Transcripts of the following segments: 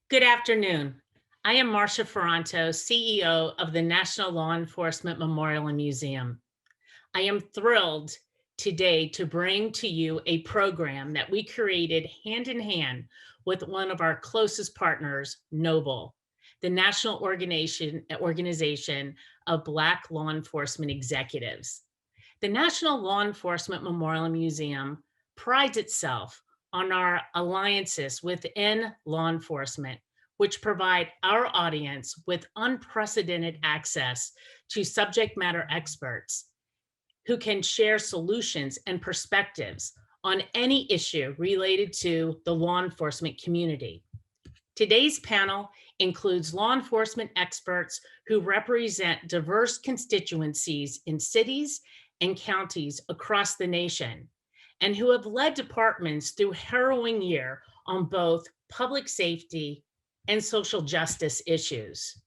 Good afternoon. I am Marcia Ferranto, CEO of the National Law Enforcement Memorial and Museum. I am thrilled today to bring to you a program that we created hand in hand with one of our closest partners, Noble, the National Organization of Black Law Enforcement Executives. The National Law Enforcement Memorial and Museum prides itself on our alliances within law enforcement, which provide our audience with unprecedented access to subject matter experts who can share solutions and perspectives on any issue related to the law enforcement community. Today's panel includes law enforcement experts who represent diverse constituencies in cities and counties across the nation, and who have led departments through harrowing year on both public safety and social justice issues.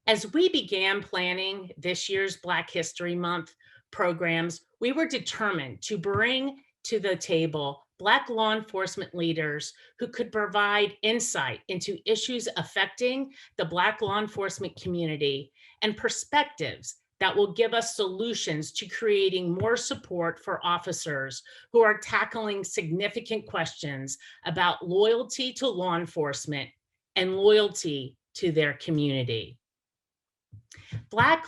As we began planning this year's Black History Month programs, we were determined to bring to the table Black law enforcement leaders who could provide insight into issues affecting the Black law enforcement community and perspectives that will give us solutions to creating more support for officers who are tackling significant questions about loyalty to law enforcement and loyalty to their community. Black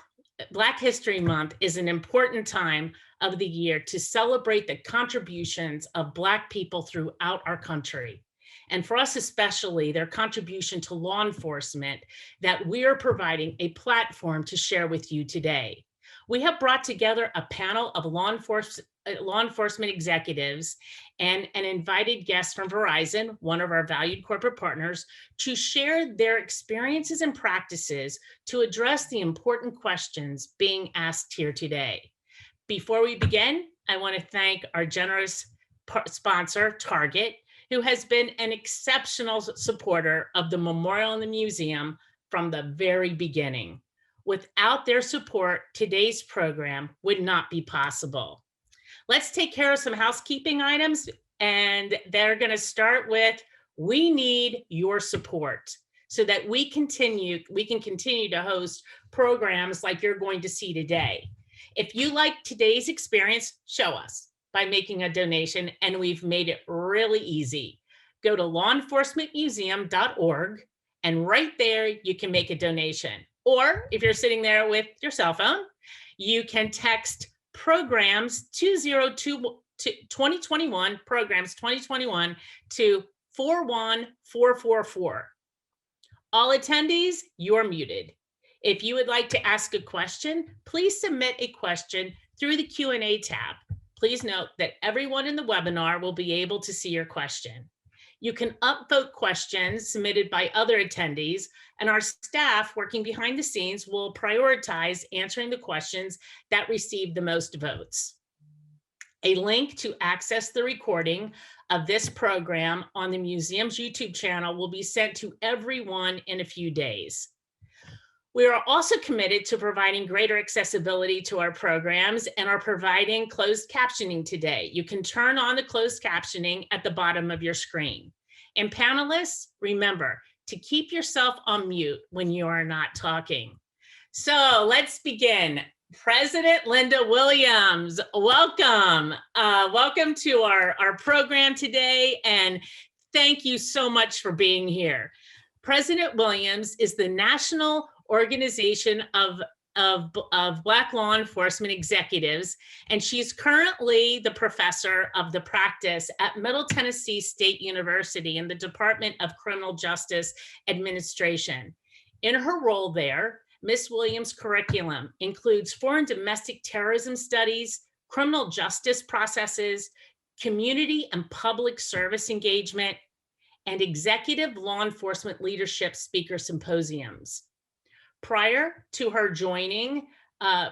History Month is an important time of the year to celebrate the contributions of Black people throughout our country. And for us especially, their contribution to law enforcement that we are providing a platform to share with you today. We have brought together a panel of law enforcement executives and an invited guest from Verizon, one of our valued corporate partners, to share their experiences and practices to address the important questions being asked here today. Before we begin, I want to thank our generous sponsor, Target, who has been an exceptional supporter of the Memorial and the Museum from the very beginning. Without their support, today's program would not be possible. Let's take care of some housekeeping items, and they're going to start with, we need your support so that we can continue to host programs like you're going to see today. If you like today's experience, show us by making a donation, and we've made it really easy. Go to lawenforcementmuseum.org, and right there you can make a donation. Or if you're sitting there with your cell phone, you can text programs 2021 programs 2021 to 41444. All attendees, you're muted. If you would like to ask a question, please submit a question through the Q&A tab. Please note that everyone in the webinar will be able to see your question. You can upvote questions submitted by other attendees, and our staff working behind the scenes will prioritize answering the questions that receive the most votes. A link to access the recording of this program on the museum's YouTube channel will be sent to everyone in a few days. We are also committed to providing greater accessibility to our programs and are providing closed captioning today. You can turn on the closed captioning at the bottom of your screen. And panelists, remember to keep yourself on mute when you are not talking. So let's begin. President Lynda Williams, welcome. Welcome to our program today, and thank you so much for being here. President Williams is the National Organization of Black Law Enforcement Executives, and she's currently the professor of the practice at Middle Tennessee State University in the Department of Criminal Justice Administration. In her role there, Ms. Williams' curriculum includes foreign domestic terrorism studies, criminal justice processes, community and public service engagement, and executive law enforcement leadership speaker symposiums. Prior to joining the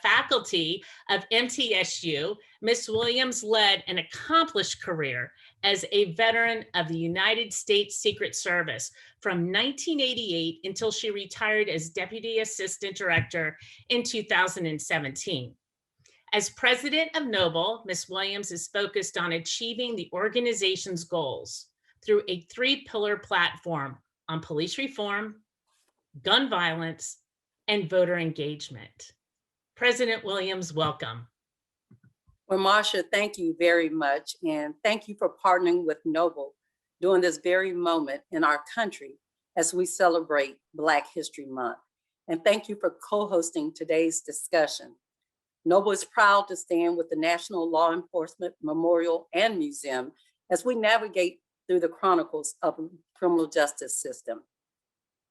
faculty of MTSU, Ms. Williams led an accomplished career as a veteran of the United States Secret Service from 1988 until she retired as Deputy Assistant Director in 2017. As president of Noble, Ms. Williams is focused on achieving the organization's goals through a three-pillar platform on police reform, gun violence, and voter engagement. President Williams, welcome. Well, Marcia, thank you very much. And thank you for partnering with Noble during this very moment in our country as we celebrate Black History Month. And thank you for co-hosting today's discussion. Noble is proud to stand with the National Law Enforcement Memorial and Museum as we navigate through the chronicles of the criminal justice system.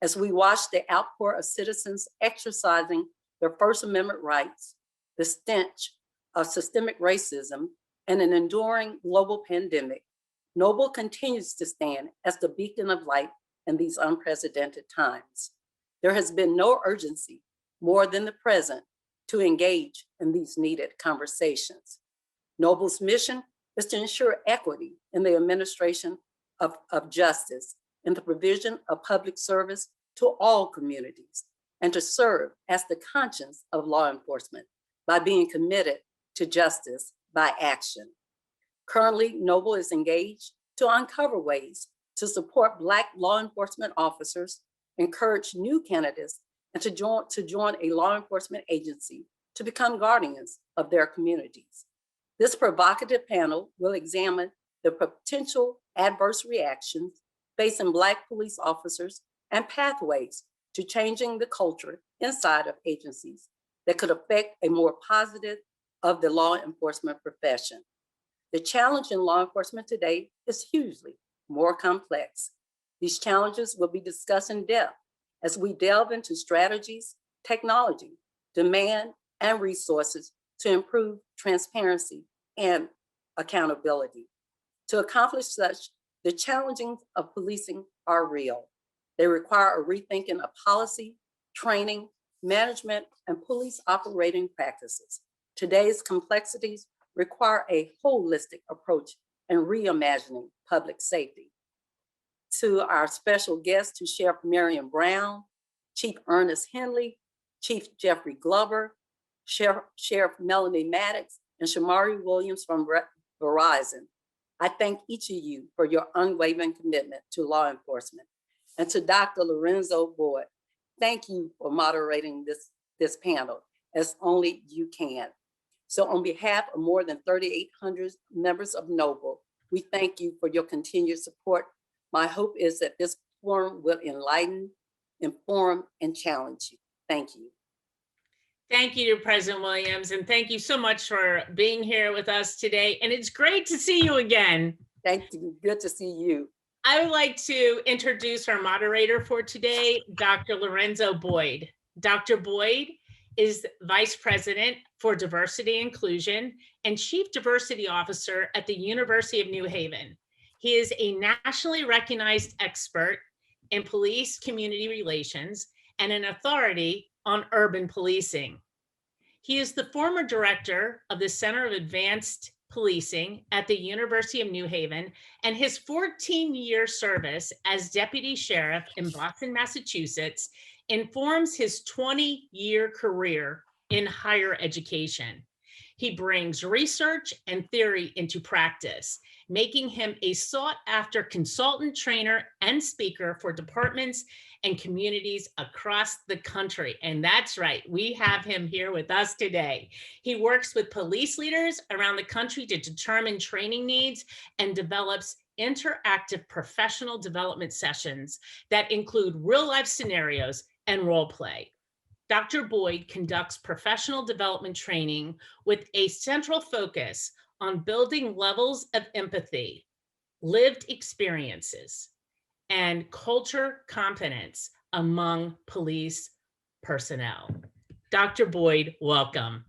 As we watch the outpour of citizens exercising their First Amendment rights, the stench of systemic racism, and an enduring global pandemic, Noble continues to stand as the beacon of light in these unprecedented times. There has been no urgency more than the present to engage in these needed conversations. Noble's mission is to ensure equity in the administration of justice and the provision of public service to all communities, and to serve as the conscience of law enforcement by being committed to justice by action. Currently, Noble is engaged to uncover ways to support Black law enforcement officers, encourage new candidates, and to join a law enforcement agency to become guardians of their communities. This provocative panel will examine the potential adverse reactions facing Black police officers and pathways to changing the culture inside of agencies that could affect a more positive of the law enforcement profession. The challenge in law enforcement today is hugely more complex. These challenges will be discussed in depth as we delve into strategies, technology, demand, and resources to improve transparency and accountability. To accomplish such, the challenges of policing are real. They require a rethinking of policy, training, management, and police operating practices. Today's complexities require a holistic approach in reimagining public safety. To our special guests, to Sheriff Marion Brown, Chief Ernest Findley, Chief Jeffrey Glover, Sheriff Melanie Maddox, and Shamari Williams from Verizon, I thank each of you for your unwavering commitment to law enforcement. And to Dr. Lorenzo Boyd, thank you for moderating this panel as only you can. So on behalf of more than 3,800 members of Noble, we thank you for your continued support. My hope is that this forum will enlighten, inform, and challenge you. Thank you. Thank you, President Williams, and thank you so much for being here with us today. And it's great to see you again. Thank you. Good to see you. I would like to introduce our moderator for today, Dr. Lorenzo Boyd. Dr. Boyd is Vice President for Diversity Inclusion and Chief Diversity Officer at the University of New Haven. He is a nationally recognized expert in police community relations and an authority on urban policing. He is the former director of the Center of Advanced Policing at the University of New Haven, and his 14-year service as deputy sheriff in Boston, Massachusetts, informs his 20-year career in higher education. He brings research and theory into practice, making him a sought-after consultant, trainer, and speaker for departments and communities across the country. And that's right, we have him here with us today. He works with police leaders around the country to determine training needs and develops interactive professional development sessions that include real-life scenarios and role play. Dr. Boyd conducts professional development training with a central focus on building levels of empathy, lived experiences, and culture competence among police personnel. Dr. Boyd, welcome.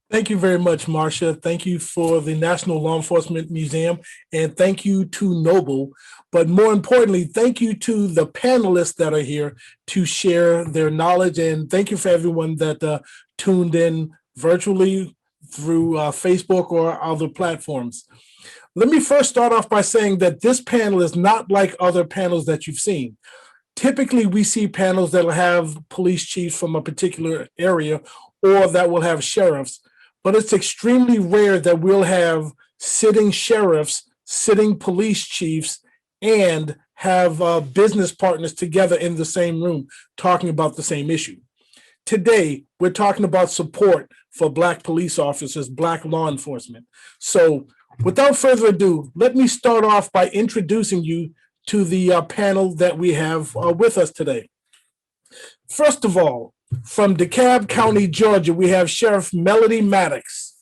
Thank you very much, Marcia. Thank you for the National Law Enforcement Museum, and thank you to Noble. But more importantly, thank you to the panelists that are here to share their knowledge, and thank you for everyone that tuned in virtually through Facebook or other platforms. Let me first start off by saying that this panel is not like other panels that you've seen. Typically, we see panels that will have police chiefs from a particular area or that will have sheriffs. but it's extremely rare that we'll have sitting sheriffs, sitting police chiefs, and have business partners together in the same room talking about the same issue. Today, we're talking about support for Black police officers, Black law enforcement. So without further ado, let me start off by introducing you to the panel that we have with us today. First of all, from Dekalb County, Georgia, we have Sheriff Melody Maddox.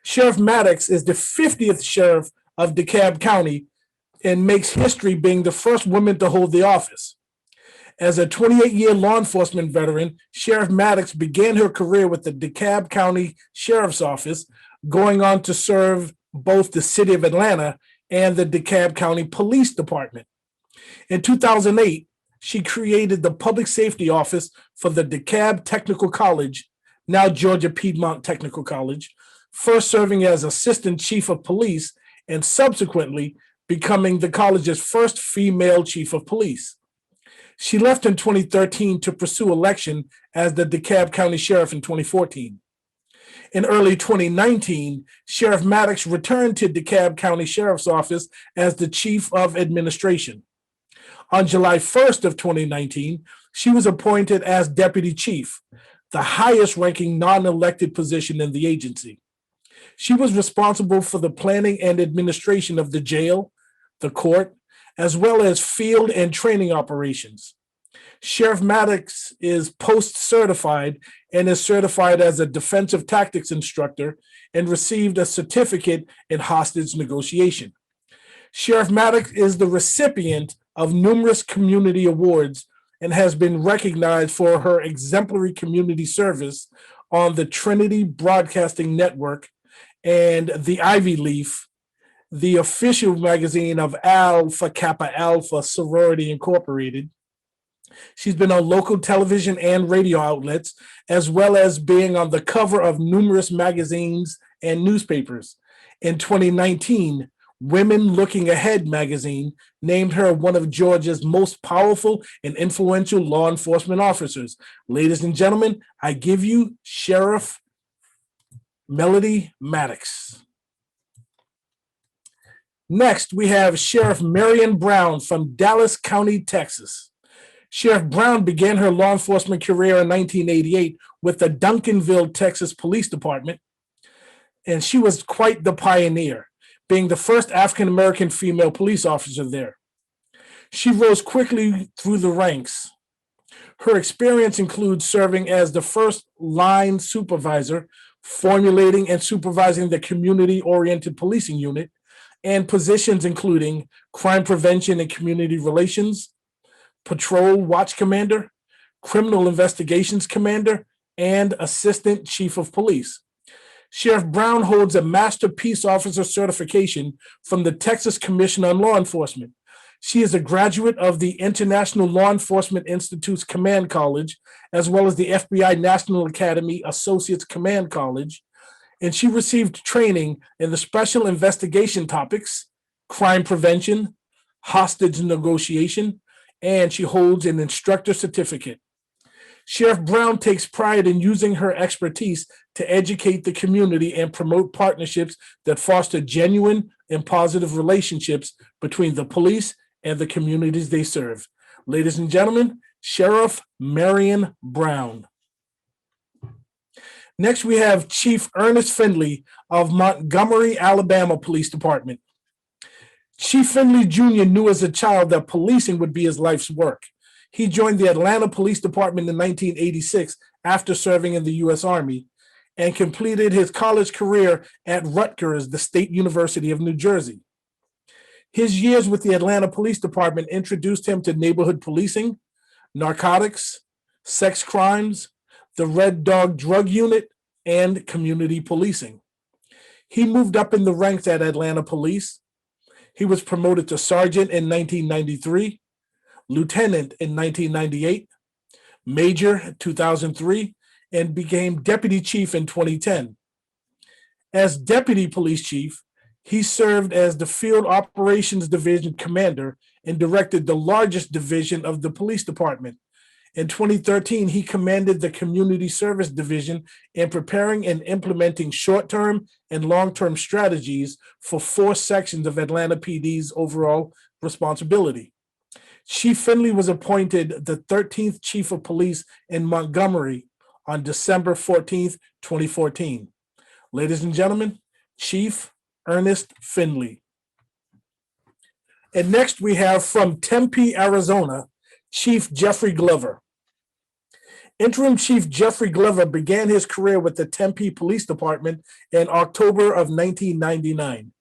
Sheriff Maddox is the 50th sheriff of Dekalb County and makes history being the first woman to hold the office. As a 28-year law enforcement veteran, Sheriff Maddox began her career with the Dekalb County Sheriff's Office, going on to serve both the city of Atlanta and the Dekalb County Police Department. In 2008, she created the Public Safety Office for the Dekalb Technical College, now Georgia Piedmont Technical College, first serving as Assistant Chief of Police and subsequently becoming the college's first female Chief of Police. She left in 2013 to pursue election as the Dekalb County Sheriff in 2014. In early 2019, Sheriff Maddox returned to Dekalb County Sheriff's Office as the Chief of Administration. On July 1st of 2019, she was appointed as Deputy Chief, the highest ranking non-elected position in the agency. She was responsible for the planning and administration of the jail, the court, as well as field and training operations. Sheriff Maddox is post-certified and is certified as a defensive tactics instructor and received a certificate in hostage negotiation. Sheriff Maddox is the recipient of numerous community awards and has been recognized for her exemplary community service on the Trinity Broadcasting Network and the Ivy Leaf, the official magazine of Alpha Kappa Alpha Sorority Incorporated. She's been on local television and radio outlets, as well as being on the cover of numerous magazines and newspapers. In 2019, Women Looking Ahead magazine named her one of Georgia's most powerful and influential law enforcement officers. Ladies and gentlemen, I give you Sheriff Melody Maddox. Next, we have Sheriff Marian Brown from Dallas County, Texas. Sheriff Brown began her law enforcement career in 1988 with the Duncanville, Texas Police Department, and she was quite the pioneer, being the first African-American female police officer there. She rose quickly through the ranks. Her experience includes serving as the first line supervisor, formulating and supervising the community-oriented policing unit, and positions including crime prevention and community relations, patrol watch commander, criminal investigations commander, and assistant chief of police. Sheriff Brown holds a Master Peace Officer certification from the Texas Commission on Law Enforcement. She is a graduate of the International Law Enforcement Institute's Command College, as well as the FBI National Academy Associates Command College, and she received training in the special investigation topics, crime prevention, hostage negotiation, and she holds an instructor certificate. Sheriff Brown takes pride in using her expertise to educate the community and promote partnerships that foster genuine and positive relationships between the police and the communities they serve. Ladies and gentlemen, Sheriff Marian Brown. Next, we have Chief Ernest Findley of Montgomery, Alabama Police Department. Chief Findley Jr. knew as a child that policing would be his life's work. He joined the Atlanta Police Department in 1986 after serving in the U.S. Army and completed his college career at Rutgers, the State University of New Jersey. His years with the Atlanta Police Department introduced him to neighborhood policing, narcotics, sex crimes, the Red Dog Drug Unit, and community policing. He moved up in the ranks at Atlanta Police. He was promoted to sergeant in 1993, lieutenant in 1998, major in 2003, and became deputy chief in 2010. As deputy police chief, he served as the Field Operations Division commander and directed the largest division of the police department. In 2013, he commanded the Community Service Division in preparing and implementing short-term and long-term strategies for 4 sections of Atlanta PD's overall responsibility. Chief Finley was appointed the 13th Chief of Police in Montgomery on December 14th, 2014. Ladies and gentlemen, Chief Ernest Finley. And next we have from Tempe, Arizona, Chief Jeffrey Glover. Interim Chief Jeffrey Glover began his career with the Tempe Police Department in October of 1999.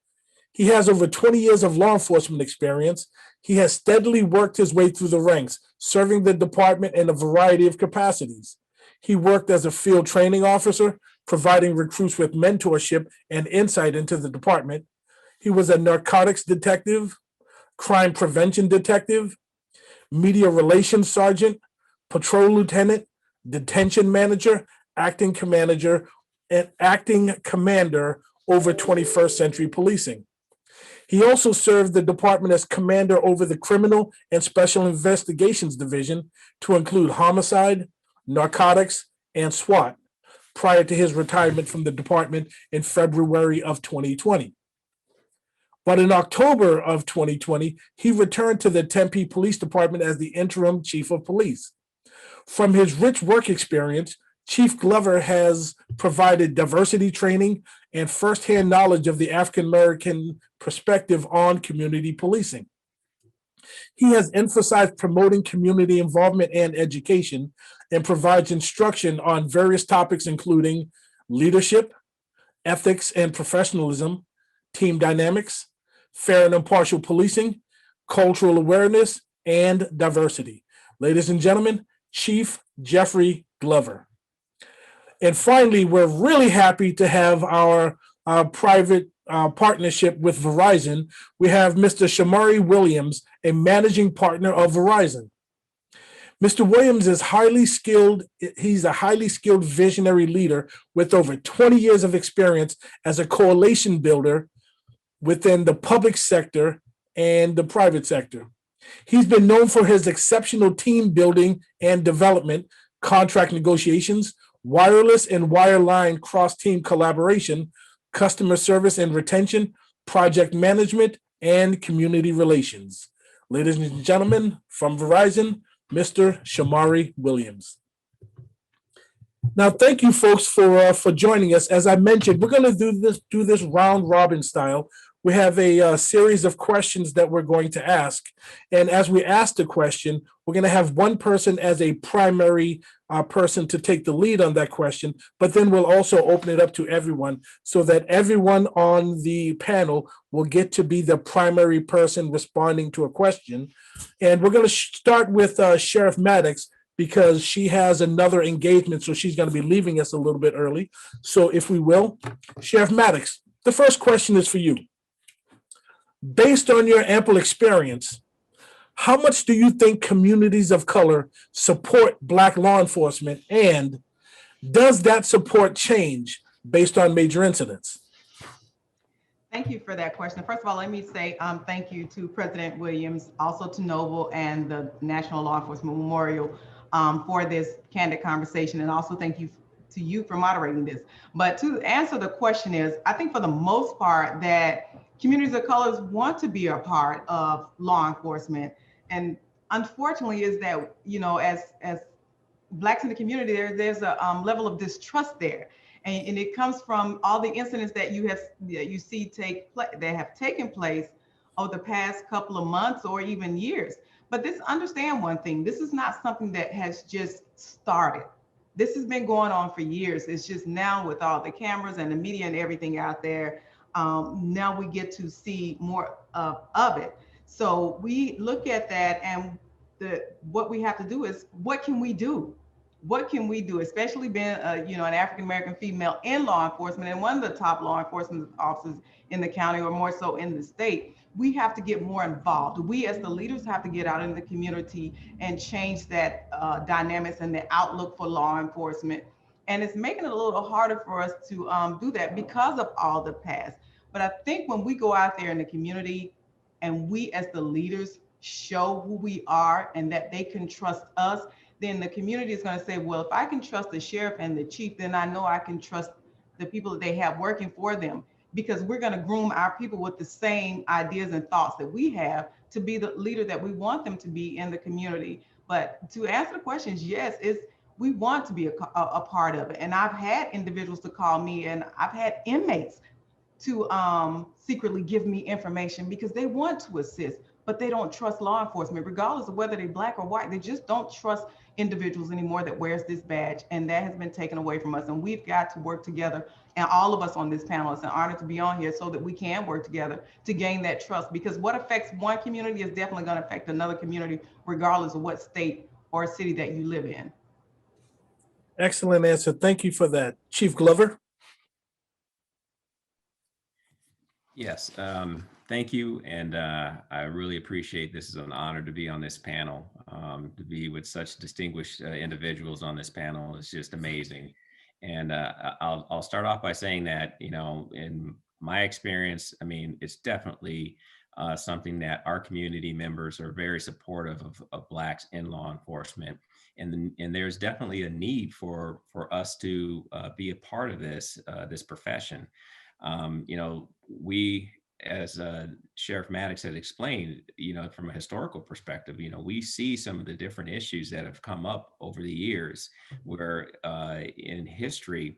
He has over 20 years of law enforcement experience. He has steadily worked his way through the ranks, serving the department in a variety of capacities. He worked as a field training officer, providing recruits with mentorship and insight into the department. He was a narcotics detective, crime prevention detective, media relations sergeant, patrol lieutenant, detention manager, acting commander, and acting commander over 21st Century Policing. He also served the department as commander over the Criminal and Special Investigations Division, to include homicide, narcotics, and SWAT, prior to his retirement from the department in February of 2020. But in October of 2020, he returned to the Tempe Police Department as the interim chief of police. From his rich work experience, Chief Glover has provided diversity training and firsthand knowledge of the African American perspective on community policing. He has emphasized promoting community involvement and education, and provides instruction on various topics including leadership, ethics and professionalism, team dynamics, fair and impartial policing, cultural awareness, and diversity. Ladies and gentlemen, Chief Jeffrey Glover. And finally, we're really happy to have our private partnership with Verizon. We have Mr. Shamari Williams, a managing partner of Verizon. Mr. Williams is highly skilled. He's a highly skilled visionary leader with over 20 years of experience as a coalition builder within the public sector and the private sector. He's been known for his exceptional team building and development, contract negotiations, wireless and wireline cross-team collaboration, customer service and retention, project management, and community relations. Ladies and gentlemen, from Verizon, Mr. Shamari Williams. Now, thank you, folks, for joining us. As I mentioned, we're going to do this round robin style. We have a series of questions that we're going to ask, and as we ask the question, we're going to have one person as a primary person to take the lead on that question, but then we'll also open it up to everyone so that everyone on the panel will get to be the primary person responding to a question. And we're going to start with Sheriff Maddox, because she has another engagement, so she's going to be leaving us a little bit early. So if we will, Sheriff Maddox, the first question is for you. Based on your ample experience, how much do you think communities of color support Black law enforcement, and does that support change based on major incidents? Thank you for that question. First of all, let me say thank you to President Williams, also to Noble and the National Law Enforcement Memorial for this candid conversation, and also thank you to you for moderating this. But to answer the question is, I think for the most part that communities of colors want to be a part of law enforcement. And unfortunately is that, you know, as Blacks in the community, there's a level of distrust there. And it comes from all the incidents that you see that have taken place over the past couple of months or even years. But understand one thing, this is not something that has just started. This has been going on for years. It's just now with all the cameras and the media and everything out there, now we get to see more of it. So we look at that, and what we have to do is, what can we do? What can we do, especially being an African-American female in law enforcement and one of the top law enforcement officers in the county, or more so in the state? We have to get more involved. We as the leaders have to get out in the community and change that dynamics and the outlook for law enforcement. And it's making it a little harder for us to do that because of all the past. But I think when we go out there in the community and we as the leaders show who we are and that they can trust us, then the community is going to say, well, if I can trust the sheriff and the chief, then I know I can trust the people that they have working for them, because we're going to groom our people with the same ideas and thoughts that we have to be the leader that we want them to be in the community. But to answer the questions, yes, we want to be a part of it. And I've had individuals to call me, and I've had inmates to secretly give me information because they want to assist, but they don't trust law enforcement, regardless of whether they're Black or white. They just don't trust individuals anymore that wears this badge, and that has been taken away from us. And we've got to work together, and all of us on this panel, it's an honor to be on here so that we can work together to gain that trust, because what affects one community is definitely going to affect another community, regardless of what state or city that you live in. Excellent answer. Thank you for that. Chief Glover? Yes, thank you. And I really appreciate this. Is an honor to be on this panel, to be with such distinguished individuals on this panel. It's just amazing. And I'll start off by saying that, you know, in my experience, I mean, it's definitely something that our community members are very supportive of Blacks in law enforcement. And there's definitely a need for us to be a part of this profession. You know, we, as Sheriff Maddox had explained, you know, from a historical perspective, you know, we see some of the different issues that have come up over the years where in history,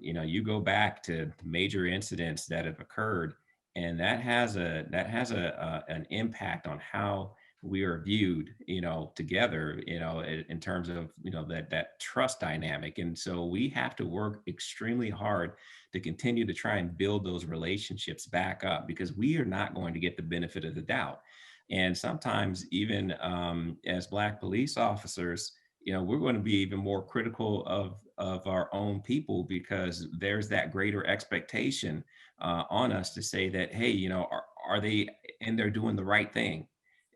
you know, you go back to major incidents that have occurred, and that has an impact on how we are viewed, you know, together, you know, in terms of, you know, that trust dynamic. And so we have to work extremely hard to continue to try and build those relationships back up, because we are not going to get the benefit of the doubt. And sometimes even as Black police officers, you know, we're going to be even more critical of our own people, because there's that greater expectation on us to say that, hey, you know, are they in there doing the right thing?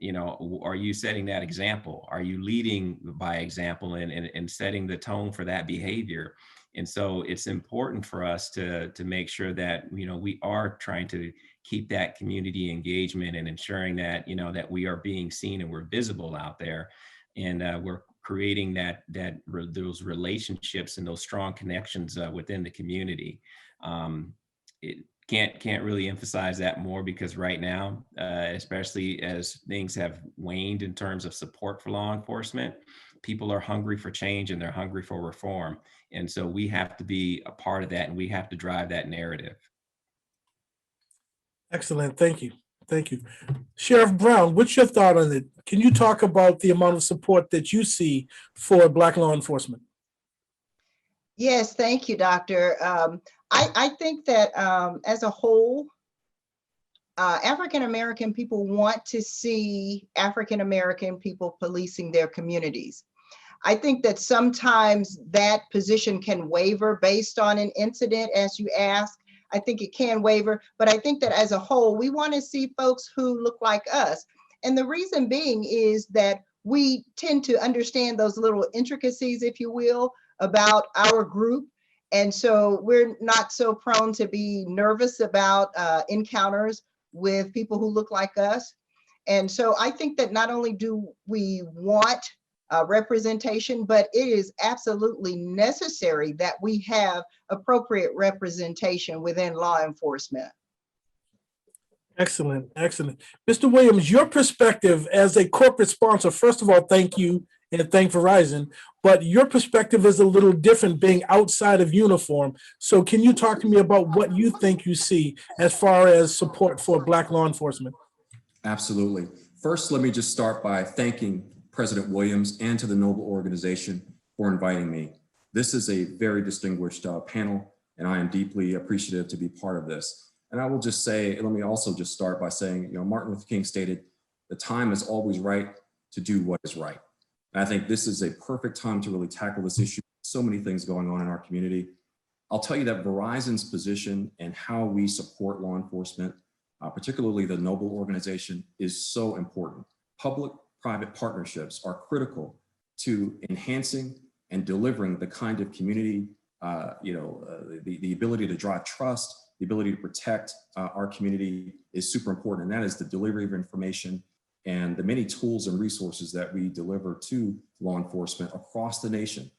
You know, are you setting that example? Are you leading by example and setting the tone for that behavior? And so it's important for us to make sure that, you know, we are trying to keep that community engagement and ensuring that, you know, that we are being seen and we're visible out there, and we're creating those relationships and those strong connections within the community. It can't really emphasize that more, because right now, especially as things have waned in terms of support for law enforcement, people are hungry for change and they're hungry for reform. And so we have to be a part of that, and we have to drive that narrative. Excellent. Thank you. Thank you. Sheriff Brown, what's your thought on it? Can you talk about the amount of support that you see for Black law enforcement? Yes, thank you, Doctor. I think that as a whole, African-American people want to see African-American people policing their communities. I think that sometimes that position can waver based on an incident, as you asked. I think it can waver, but I think that as a whole, we want to see folks who look like us. And the reason being is that we tend to understand those little intricacies, if you will, about our group. And so we're not so prone to be nervous about encounters with people who look like us. And so I think that not only do we want representation, but it is absolutely necessary that we have appropriate representation within law enforcement. Excellent, excellent. Mr. Williams, your perspective as a corporate sponsor, first of all, thank you and thank Verizon, but your perspective is a little different being outside of uniform. So can you talk to me about what you think you see as far as support for Black law enforcement? Absolutely. First, let me just start by thanking President Williams and to the Noble organization for inviting me. This is a very distinguished panel, and I am deeply appreciative to be part of this. And I will just say, let me also just start by saying, you know, Martin Luther King stated, the time is always right to do what is right. And I think this is a perfect time to really tackle this issue. So many things going on in our community. I'll tell you that Verizon's position and how we support law enforcement, particularly the Noble organization, is so important. Public-private partnerships are critical to enhancing and delivering the kind of community, the ability to drive trust, the ability to protect our community is super important. And that is the delivery of information and the many tools and resources that we deliver to law enforcement across the nation,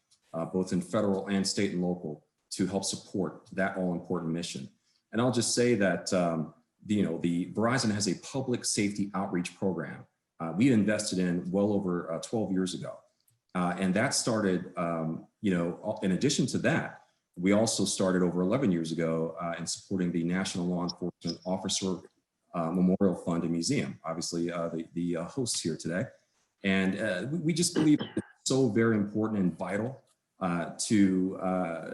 both in federal and state and local, to help support that all-important mission. And I'll just say that the Verizon has a public safety outreach program we invested in well over 12 years ago. And that started, in addition to that, we also started over 11 years ago in supporting the National Law Enforcement Officer Memorial Fund and Museum, obviously the hosts here today. And we just believe it's so very important and vital to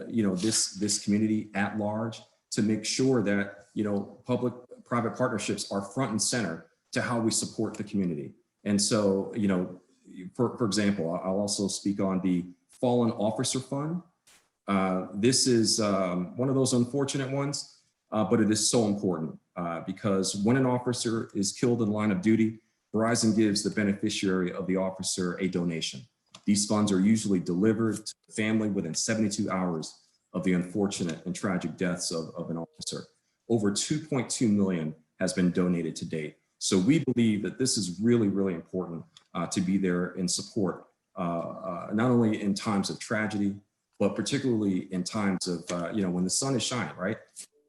this community at large, to make sure that public-private partnerships are front and center to how we support the community. And so, for example, I'll also speak on the Fallen Officer Fund. This is one of those unfortunate ones, but it is so important because when an officer is killed in the line of duty, Verizon gives the beneficiary of the officer a donation. These funds are usually delivered to the family within 72 hours of the unfortunate and tragic deaths of an officer. Over 2.2 million has been donated to date. So we believe that this is really, really important to be there in support, not only in times of tragedy, but particularly in times of, when the sun is shining, right?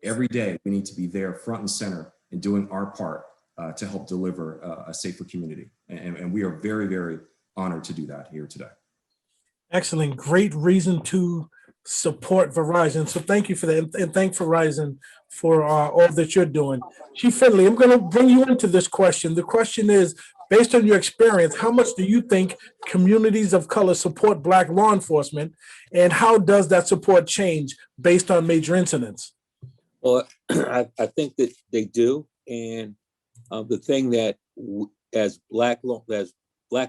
Every day we need to be there front and center and doing our part to help deliver a safer community. And we are very, very honored to do that here today. Excellent. Great reason to support Verizon. So thank you for that. And thank Verizon for all that you're doing. Chief Findley, I'm going to bring you into this question. The question is, based on your experience, how much do you think communities of color support Black law enforcement? And how does that support change based on major incidents? Well, I think that they do. And the thing that as Black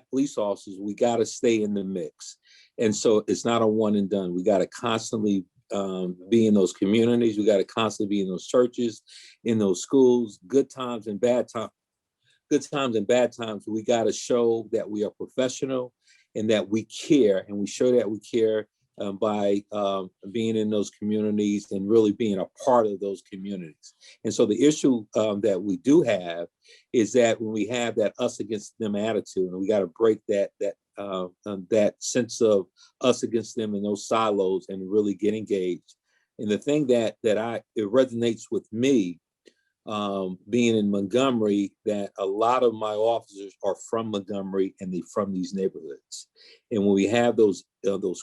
police officers, we got to stay in the mix. And so it's not a one and done. We got to constantly be in those communities. We got to constantly be in those churches, in those schools, good times and bad times. Good times and bad times. We got to show that we are professional and that we care. And we show that we care by being in those communities and really being a part of those communities. And so the issue that we do have is that when we have that us against them attitude, and we got to break that sense of us against them in those silos and really get engaged. And the thing that it resonates with me, being in Montgomery, that a lot of my officers are from Montgomery and they're from these neighborhoods. And when we have those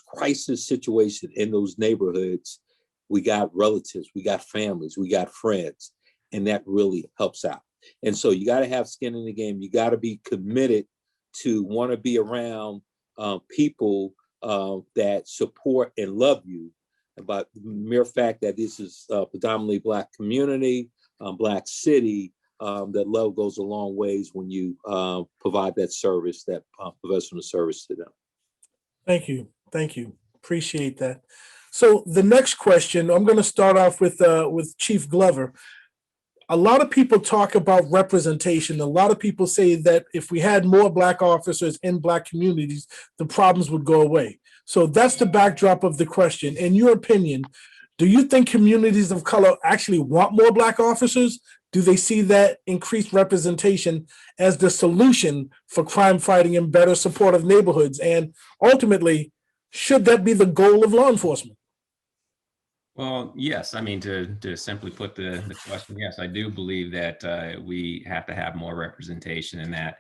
crisis situations in those neighborhoods, we got relatives, we got families, we got friends, and that really helps out. And so you got to have skin in the game. You got to be committed to want to be around people that support and love you. But the mere fact that this is a predominantly Black community, Black city, that love goes a long ways when you provide that service, that professional service to them. Thank you. Thank you. Appreciate that. So the next question, I'm going to start off with Chief Glover. A lot of people talk about representation. A lot of people say that if we had more Black officers in Black communities, the problems would go away. So that's the backdrop of the question. In your opinion, do you think communities of color actually want more Black officers? Do they see that increased representation as the solution for crime fighting and better support of neighborhoods? And ultimately, should that be the goal of law enforcement? Well, yes. I mean, to simply put the question, yes, I do believe that we have to have more representation in that.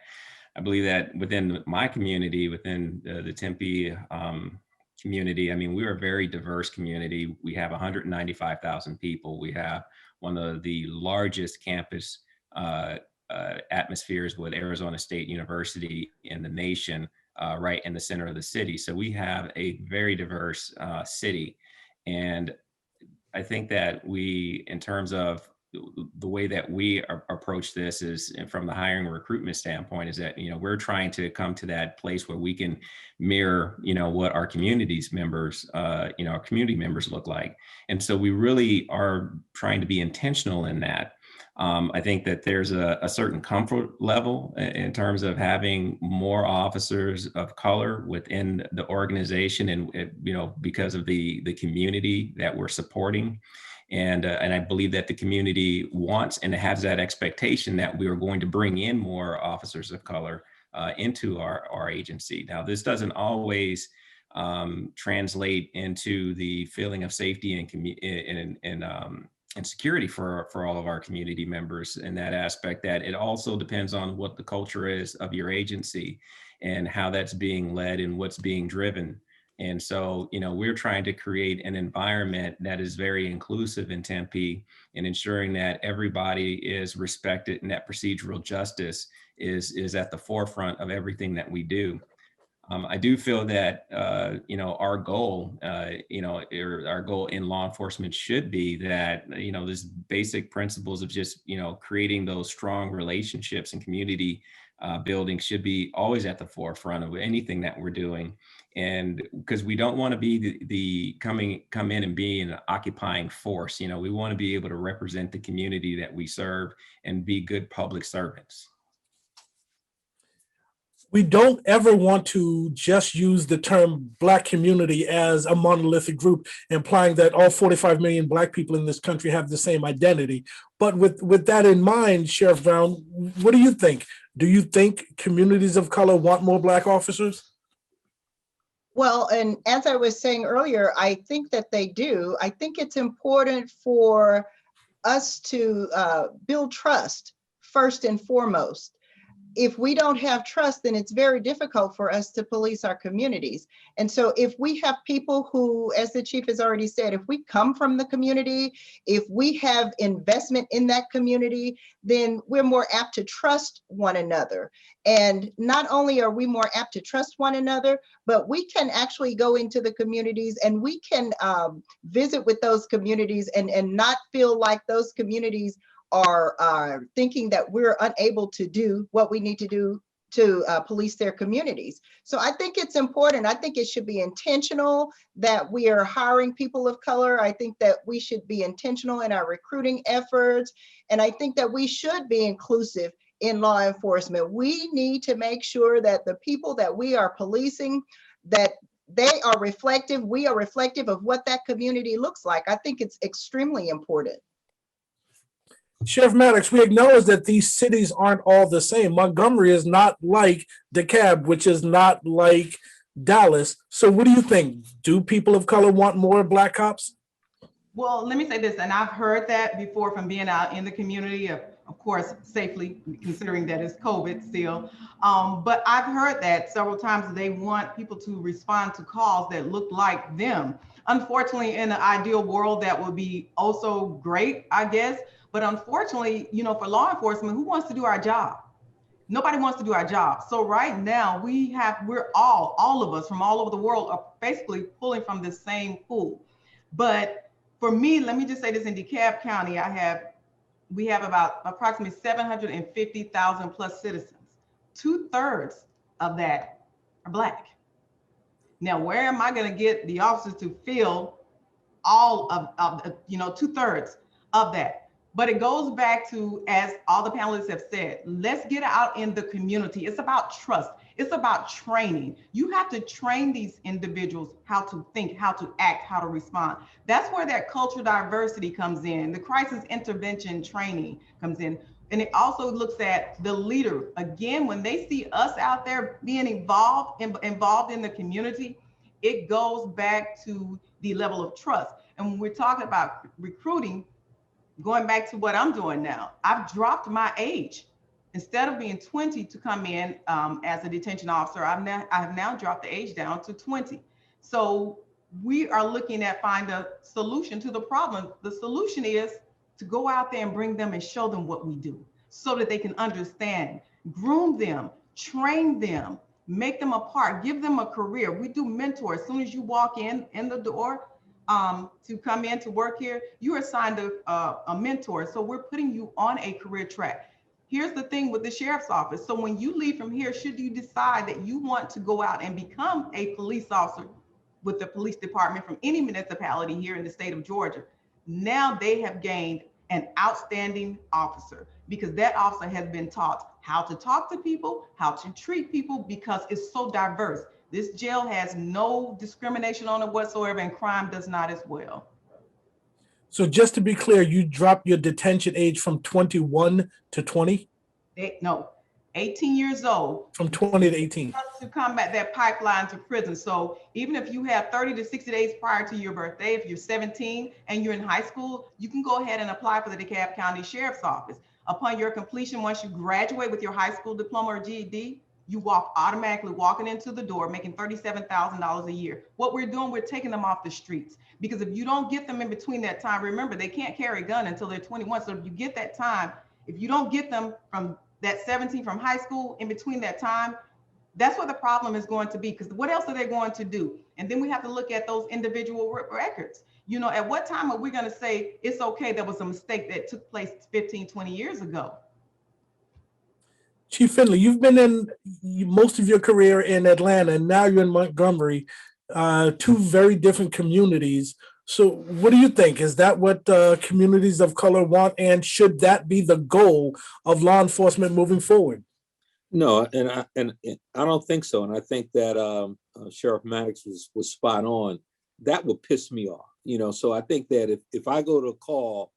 I believe that within my community, within the Tempe community, I mean, we're a very diverse community. We have 195,000 people. We have one of the largest campus atmospheres with Arizona State University in the nation, right in the center of the city. So we have a very diverse city. And I think that we, in terms of the way that we approach this is from the hiring and recruitment standpoint, is that, we're trying to come to that place where we can mirror, what our communities members, our community members look like. And so we really are trying to be intentional in that. I think that there's a certain comfort level in terms of having more officers of color within the organization, and because of the community that we're supporting. And I believe that the community wants and has that expectation that we are going to bring in more officers of color into our agency. Now, this doesn't always translate into the feeling of safety and security for all of our community members in that aspect, that it also depends on what the culture is of your agency and how that's being led and what's being driven. And so, we're trying to create an environment that is very inclusive in Tempe and ensuring that everybody is respected and that procedural justice is at the forefront of everything that we do. I do feel that, our goal, our goal in law enforcement should be that, this basic principles of just, creating those strong relationships and community building should be always at the forefront of anything that we're doing. And because we don't want to be the come in and be an occupying force, we want to be able to represent the community that we serve and be good public servants. We don't ever want to just use the term Black community as a monolithic group, implying that all 45 million Black people in this country have the same identity. But with that in mind, Sheriff Brown, what do you think? Do you think communities of color want more Black officers? Well, and as I was saying earlier, I think that they do. I think it's important for us to build trust first and foremost. If we don't have trust, then it's very difficult for us to police our communities. And so if we have people who, as the chief has already said, if we come from the community, if we have investment in that community, then we're more apt to trust one another. And not only are we more apt to trust one another, but we can actually go into the communities and we can visit with those communities and not feel like those communities are thinking that we're unable to do what we need to do to police their communities. So I think it's important. I think it should be intentional that we are hiring people of color. I think that we should be intentional in our recruiting efforts. And I think that we should be inclusive in law enforcement. We need to make sure that the people that we are policing, that they are reflective, we are reflective of what that community looks like. I think it's extremely important. Sheriff Maddox, we acknowledge that these cities aren't all the same. Montgomery is not like Dekalb, which is not like Dallas. So what do you think? Do people of color want more Black cops? Well, let me say this, and I've heard that before from being out in the community, of course, safely, considering that it's COVID still. But I've heard that several times. They want people to respond to calls that look like them. Unfortunately, in an ideal world, that would be also great, I guess. But unfortunately, for law enforcement, who wants to do our job? Nobody wants to do our job. So right now we're all of us from all over the world are basically pulling from the same pool. But for me, let me just say this: in Dekalb County, we have about approximately 750,000 plus citizens. 2/3 of that are Black. Now, where am I going to get the officers to fill all of 2/3 of that? But it goes back to, as all the panelists have said, let's get out in the community. It's about trust. It's about training. You have to train these individuals how to think, how to act, how to respond. That's where that cultural diversity comes in. The crisis intervention training comes in. And it also looks at the leader. Again, when they see us out there being involved in the community, it goes back to the level of trust. And when we're talking about recruiting, going back to what I'm doing now, I've dropped my age. Instead of being 20 to come in as a detention officer, I have now dropped the age down to 20. So we are looking at find a solution to the problem. The solution is to go out there and bring them and show them what we do so that they can understand, groom them, train them, make them a part, give them a career. We do mentor. As soon as you walk in the door, to come in to work here, you are assigned a mentor. So we're putting you on a career track. Here's the thing with the sheriff's office. So when you leave from here, should you decide that you want to go out and become a police officer with the police department from any municipality here in the state of Georgia, now they have gained an outstanding officer, because that officer has been taught how to talk to people, how to treat people, because it's so diverse. This jail has no discrimination on it whatsoever, and crime does not as well. So just to be clear, you dropped your detention age from 21 to 20? No, 18 years old. From 20 to 18. To combat that pipeline to prison. So even if you have 30 to 60 days prior to your birthday, if you're 17 and you're in high school, you can go ahead and apply for the DeKalb County Sheriff's Office. Upon your completion, once you graduate with your high school diploma or GED, you automatically walking into the door, making $37,000 a year. What we're doing, we're taking them off the streets, because if you don't get them in between that time, remember, they can't carry a gun until they're 21. So if you get that time, if you don't get them from that 17 from high school in between that time, that's what the problem is going to be, because what else are they going to do? And then we have to look at those individual records. You know, at what time are we going to say it's okay, that was a mistake that took place 15, 20 years ago? Chief Finley, you've been in most of your career in Atlanta, and now you're in Montgomery, two very different communities. So what do you think? Is that what communities of color want? And should that be the goal of law enforcement moving forward? No, and I don't think so. And I think that Sheriff Maddox was spot on. That would piss me off, you know. So I think that if I go to a call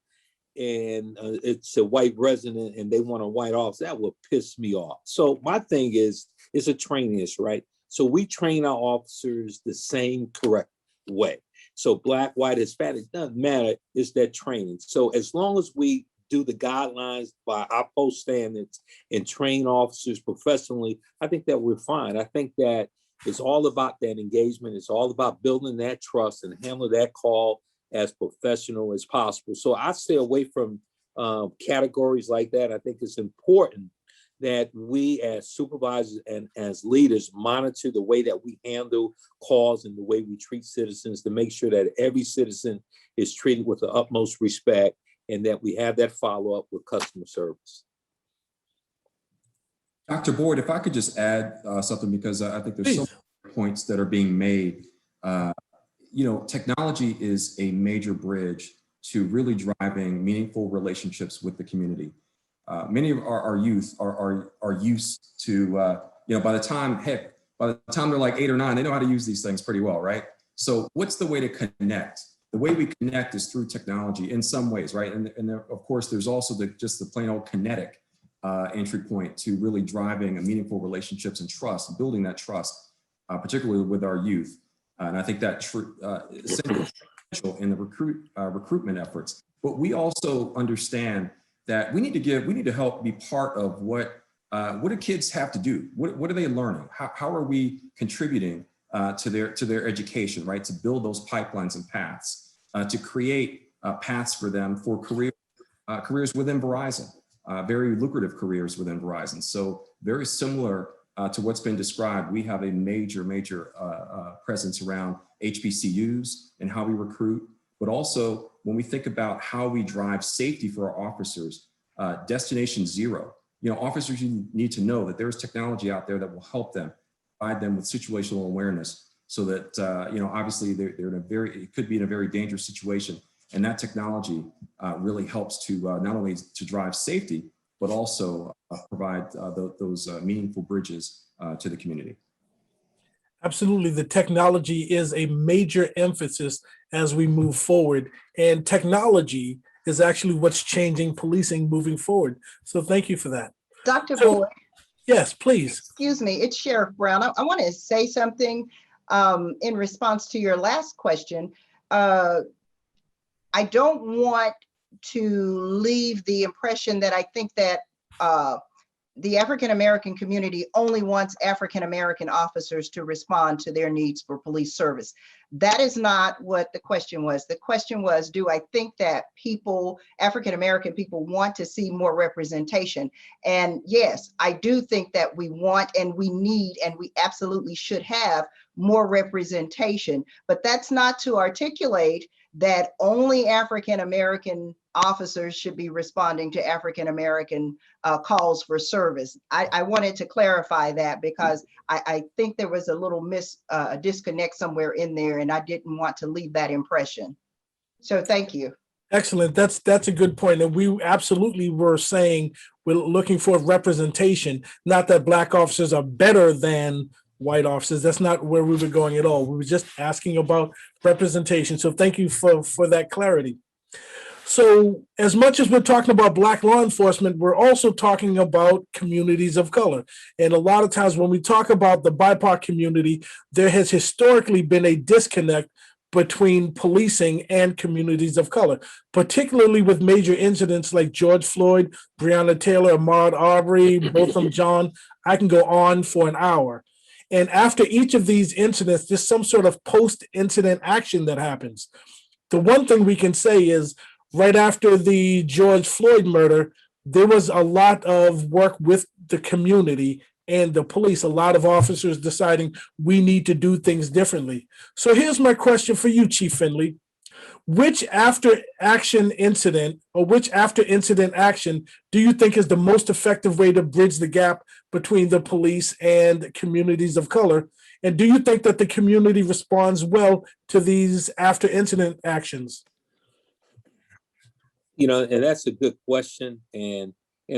and it's a white resident and they want a white officer, that would piss me off. So my thing is, it's a training issue, right? So we train our officers the same correct way. So black, white, Hispanic, doesn't matter. It's that training. So as long as we do the guidelines by our post standards and train officers professionally, I think that we're fine. I think that it's all about that engagement. It's all about building that trust and handling that call as professional as possible. So I stay away from categories like that. I think it's important that we as supervisors and as leaders monitor the way that we handle calls and the way we treat citizens to make sure that every citizen is treated with the utmost respect and that we have that follow-up with customer service. Dr. Boyd, if I could just add something, because I think there's so many points that are being made. You know, technology is a major bridge to really driving meaningful relationships with the community. Many of our youth are used to, you know, by the time they're like 8 or 9, they know how to use these things pretty well, right? So what's the way to connect? The way we connect is through technology in some ways, right? And there, of course, there's also just the plain old kinetic entry point to really driving a meaningful relationships and trust, building that trust, particularly with our youth. And I think that is essential in the recruitment efforts. But we also understand that we need to help be part of what do kids have to do? What are they learning? How are we contributing to their education, right? To build those pipelines and paths, to create paths for them for careers within Verizon, very lucrative careers within Verizon. So very similar to what's been described, we have a major presence around HBCUs and how we recruit, but also when we think about how we drive safety for our officers, Destination Zero. You know, officers need to know that there's technology out there that will help them, provide them with situational awareness, so that you know, obviously they're in it could be in a very dangerous situation, and that technology really helps to not only to drive safety, but also provide those meaningful bridges to the community. Absolutely. The technology is a major emphasis as we move forward, and technology is actually what's changing policing moving forward. So thank you for that. Dr. Boyd. Yes, please. Excuse me, it's Sheriff Brown. I want to say something in response to your last question. I don't want to leave the impression that I think that the African-American community only wants African-American officers to respond to their needs for police service. That is not what the question was. The question was, do I think that people, African-American people, want to see more representation? And yes, I do think that we want and we need and we absolutely should have more representation, but that's not to articulate that only African-American officers should be responding to African-American calls for service. I wanted to clarify that because I think there was a little disconnect somewhere in there, and I didn't want to leave that impression. So thank you. Excellent. That's a good point. And we absolutely were saying we're looking for representation, not that Black officers are better than white officers. That's not where we were going at all. We were just asking about representation. So thank you for that clarity. So as much as we're talking about Black law enforcement, we're also talking about communities of color. And a lot of times when we talk about the BIPOC community, there has historically been a disconnect between policing and communities of color, particularly with major incidents like George Floyd, Breonna Taylor, Ahmaud Arbery, Botham Jean. I can go on for an hour. And after each of these incidents, there's some sort of post-incident action that happens. The one thing we can say is right after the George Floyd murder, there was a lot of work with the community and the police, a lot of officers deciding we need to do things differently. So here's my question for you, Chief Finley. Which after action incident or which after incident action do you think is the most effective way to bridge the gap between the police and communities of color? And do you think that the community responds well to these after incident actions? You know, and that's a good question. And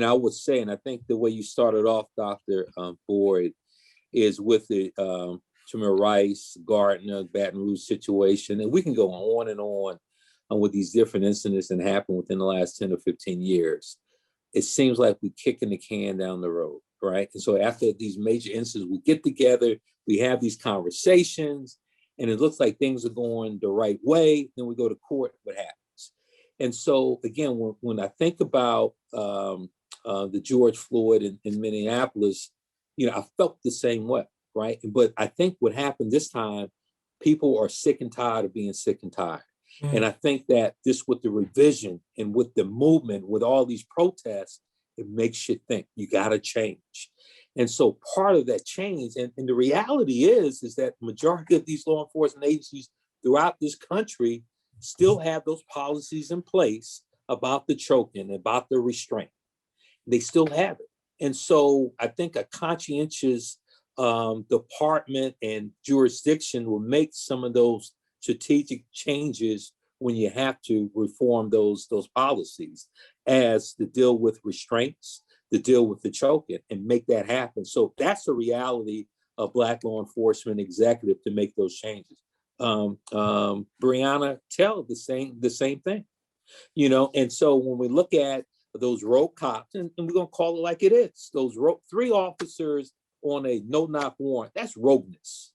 I would say, and I think the way you started off, Dr. Boyd, is with the Tamir Rice, Gardner, Baton Rouge situation. And we can go on and on with these different incidents that happened within the last 10 or 15 years. It seems like we're kicking the can down the road, right? And so after these major incidents, we get together, we have these conversations, and it looks like things are going the right way. Then we go to court, what happens? And so again, when I think about the George Floyd in Minneapolis, you know, I felt the same way, right? But I think what happened this time, people are sick and tired of being sick and tired. Mm. And I think that this with the revision and with the movement, with all these protests, it makes you think you got to change. And so part of that change, and the reality is that the majority of these law enforcement agencies throughout this country still have those policies in place about the choking, about the restraint. They still have it. And so I think a conscientious department and jurisdiction will make some of those strategic changes when you have to reform those policies as to deal with restraints, to deal with the choking and make that happen. So that's the reality of Black law enforcement executive to make those changes. Breonna Taylor, the same thing, you know. And so when we look at those rogue cops, and we're gonna call it like it is, those 3 officers on a no-knock warrant, that's rogueness.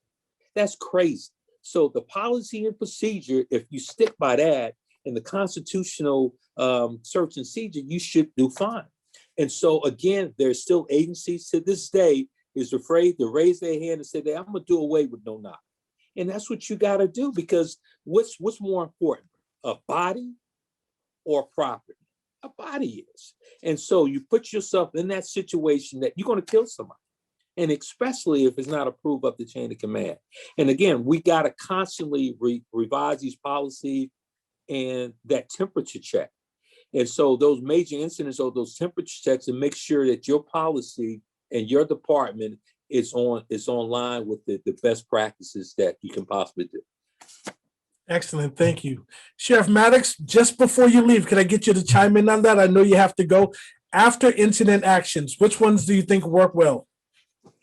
That's crazy. So the policy and procedure, if you stick by that in the constitutional search and seizure, you should do fine. And so again, there's still agencies to this day is afraid to raise their hand and say, I'm gonna do away with no knock. And that's what you got to do, because what's more important, a body or property? A body is. And so you put yourself in that situation that you're going to kill somebody, and especially if it's not approved up the chain of command. And again, we got to constantly revise these policies and that temperature check. And so those major incidents or those temperature checks, and make sure that your policy and your department is on line with the best practices that you can possibly do. Excellent, thank you. Sheriff Maddox, just before you leave, can I get you to chime in on that? I know you have to go. After incident actions, which ones do you think work well?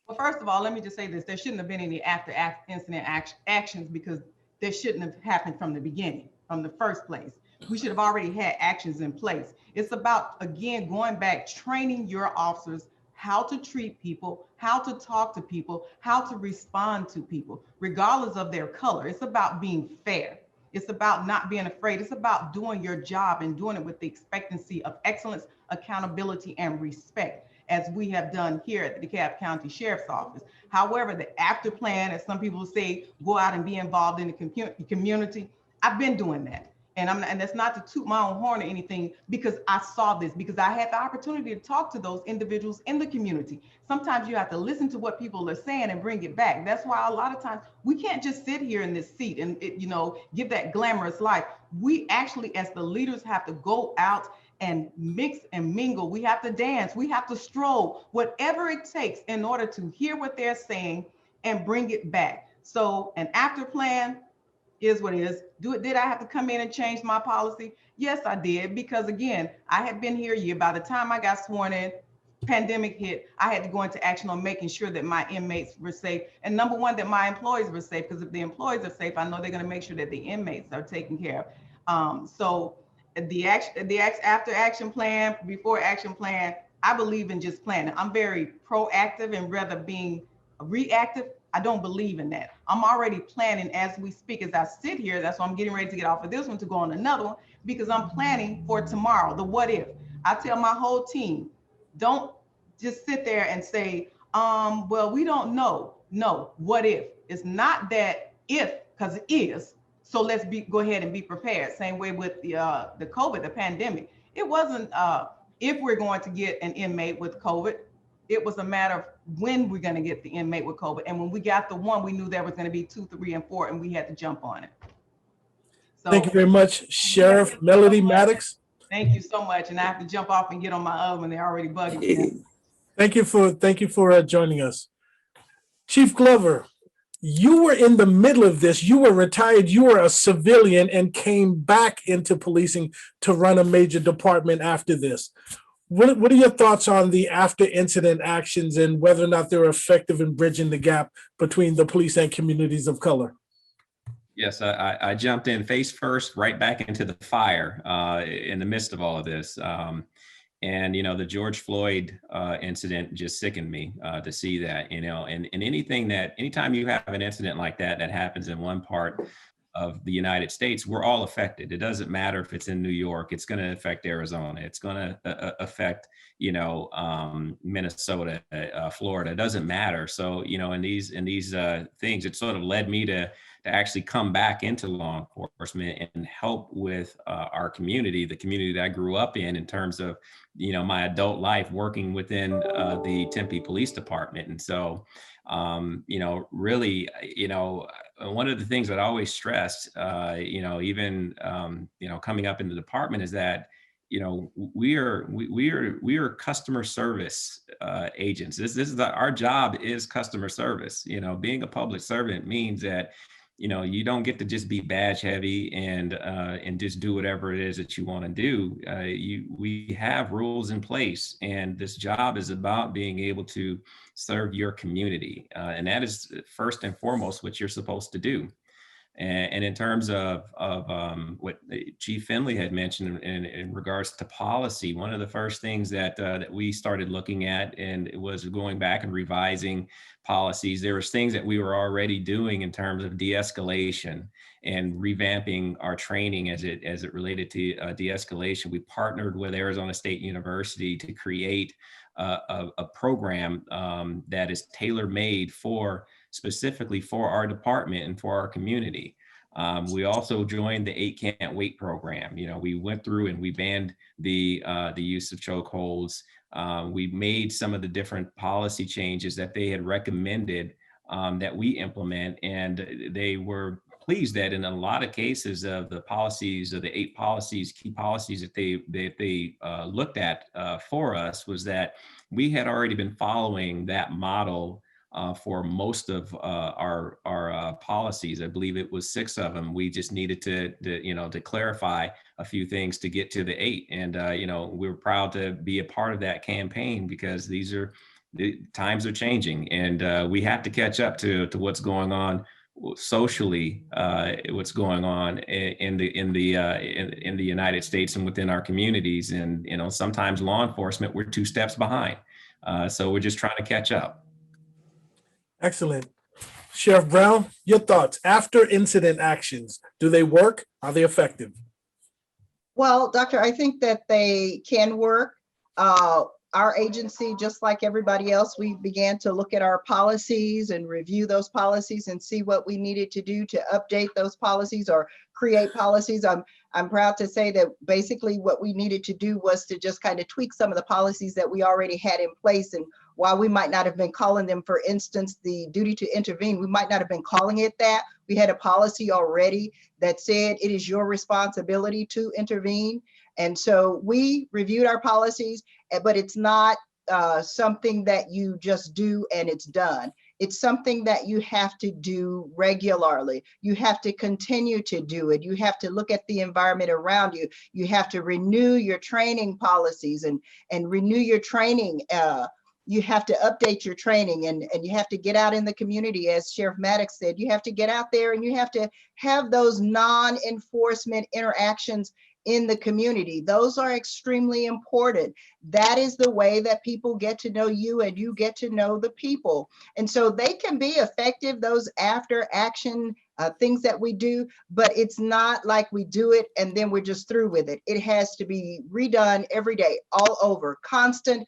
Well, first of all, let me just say this. There shouldn't have been any after incident actions, because they shouldn't have happened from the beginning, from the first place. We should have already had actions in place. It's about, again, going back, training your officers how to treat people, how to talk to people, how to respond to people, regardless of their color. It's about being fair. It's about not being afraid. It's about doing your job and doing it with the expectancy of excellence, accountability, and respect, as we have done here at the DeKalb County Sheriff's Office. However, the after plan, as some people say, go out and be involved in the community. I've been doing that. And that's not to toot my own horn or anything, because I saw this, because I had the opportunity to talk to those individuals in the community. Sometimes you have to listen to what people are saying and bring it back. That's why a lot of times we can't just sit here in this seat and give that glamorous life. We actually, as the leaders, have to go out and mix and mingle. We have to dance. We have to stroll, whatever it takes in order to hear what they're saying and bring it back. So an after plan is what it is. Did I have to come in and change my policy? Yes, I did, because again, I had been here a year. By the time I got sworn in, pandemic hit, I had to go into action on making sure that my inmates were safe. And number one, that my employees were safe, because if the employees are safe, I know they're going to make sure that the inmates are taken care of. So after action plan, before action plan, I believe in just planning. I'm very proactive and rather being reactive. I don't believe in that. I'm already planning as we speak, as I sit here. That's why I'm getting ready to get off of this one to go on another one, because I'm planning for tomorrow, the what if. I tell my whole team, don't just sit there and say, well, we don't know. No, what if? It's not that if, because it is. So let's go ahead and be prepared. Same way with the COVID, the pandemic. It wasn't if we're going to get an inmate with COVID. It was a matter of when we're going to get the inmate with COVID. And when we got the one, we knew there was going to be 2, 3, and 4, and we had to jump on it. So Thank you very much, Sheriff Melody Maddox. Thank you so much. And I have to jump off and get on my other one. They're already bugging me. Thank you for joining us. Chief Glover, you were in the middle of this. You were retired. You were a civilian and came back into policing to run a major department after this. What are your thoughts on the after incident actions and whether or not they're effective in bridging the gap between the police and communities of color? Yes, I jumped in face first, right back into the fire in the midst of all of this. And, you know, the George Floyd incident just sickened me to see that, you know, and anytime you have an incident like that happens in one part of the United States, we're all affected. It doesn't matter if it's in New York, it's going to affect Arizona, it's going to affect, you know, Minnesota, Florida, it doesn't matter. So, you know, in these things, it sort of led me to actually come back into law enforcement and help with our community, the community that I grew up in terms of, you know, my adult life working within the Tempe Police Department. And so, you know, really, you know, one of the things that I always stressed, you know, even, you know, coming up in the department is that, you know, we are customer service agents. This is our job is customer service. You know, being a public servant means that, you know, you don't get to just be badge heavy and just do whatever it is that you want to do. We have rules in place, and this job is about being able to serve your community, and that is first and foremost what you're supposed to do. And in terms of what Chief Finley had mentioned in regards to policy, one of the first things that we started looking at, and it was going back and revising policies. There was things that we were already doing in terms of de-escalation and revamping our training as it related to de-escalation. We partnered with Arizona State University to create a program that is tailor-made specifically for our department and for our community. We also joined the 8 Can't Wait program. You know, we went through and we banned the use of chokeholds. We made some of the different policy changes that they had recommended that we implement, and they were pleased that in a lot of cases of the policies, of the 8 policies, key policies that they looked at for us, was that we had already been following that model for most of our policies. I believe it was 6 of them. We just needed to clarify a few things to get to the 8. And you know, we're proud to be a part of that campaign, because the times are changing, and we have to catch up to what's going on socially, what's going on in the United States and within our communities. And you know, sometimes law enforcement, we're 2 steps behind. So we're just trying to catch up. Excellent. Sheriff Brown, your thoughts after incident actions. Do they work? Are they effective? Well, Doctor, I think that they can work. Our agency, just like everybody else, we began to look at our policies and review those policies and see what we needed to do to update those policies or create policies. I'm proud to say that basically what we needed to do was to just kind of tweak some of the policies that we already had in place. And while we might not have been calling them, for instance, the duty to intervene, we might not have been calling it that. We had a policy already that said it is your responsibility to intervene. And so we reviewed our policies, but it's not something that you just do and it's done. It's something that you have to do regularly. You have to continue to do it. You have to look at the environment around you. You have to renew your training policies and renew your training. You have to update your training, and you have to get out in the community. As Sheriff Maddox said, you have to get out there and you have to have those non-enforcement interactions in the community. Those are extremely important. That is the way that people get to know you and you get to know the people. And so they can be effective, those after action things that we do, but it's not like we do it and then we're just through with it. It has to be redone every day, all over, constant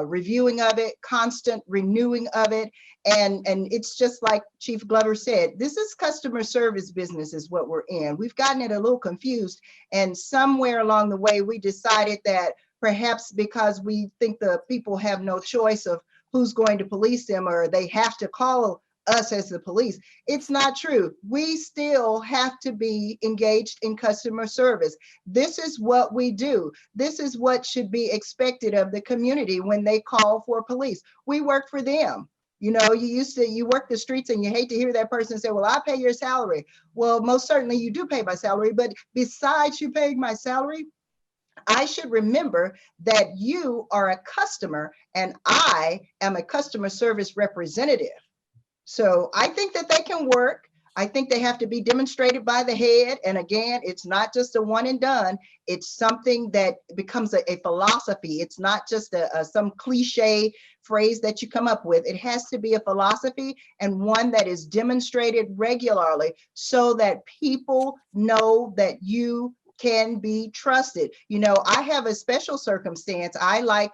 reviewing of it, constant renewing of it. And it's just like Chief Glover said, this is customer service business is what we're in. We've gotten it a little confused. And somewhere along the way, we decided that perhaps because we think the people have no choice of who's going to police them or they have to call us as the police. It's not true. We still have to be engaged in customer service. This is what we do. This is what should be expected of the community when they call for police. We work for them. You know, you work the streets and you hate to hear that person say, well, I pay your salary. Well, most certainly you do pay my salary, but besides you paying my salary, I should remember that you are a customer and I am a customer service representative. So I think that they can work. I think they have to be demonstrated by the head. And again, it's not just a one and done. It's something that becomes a philosophy. It's not just some cliche phrase that you come up with. It has to be a philosophy and one that is demonstrated regularly so that people know that you can be trusted. You know, I have a special circumstance. I, like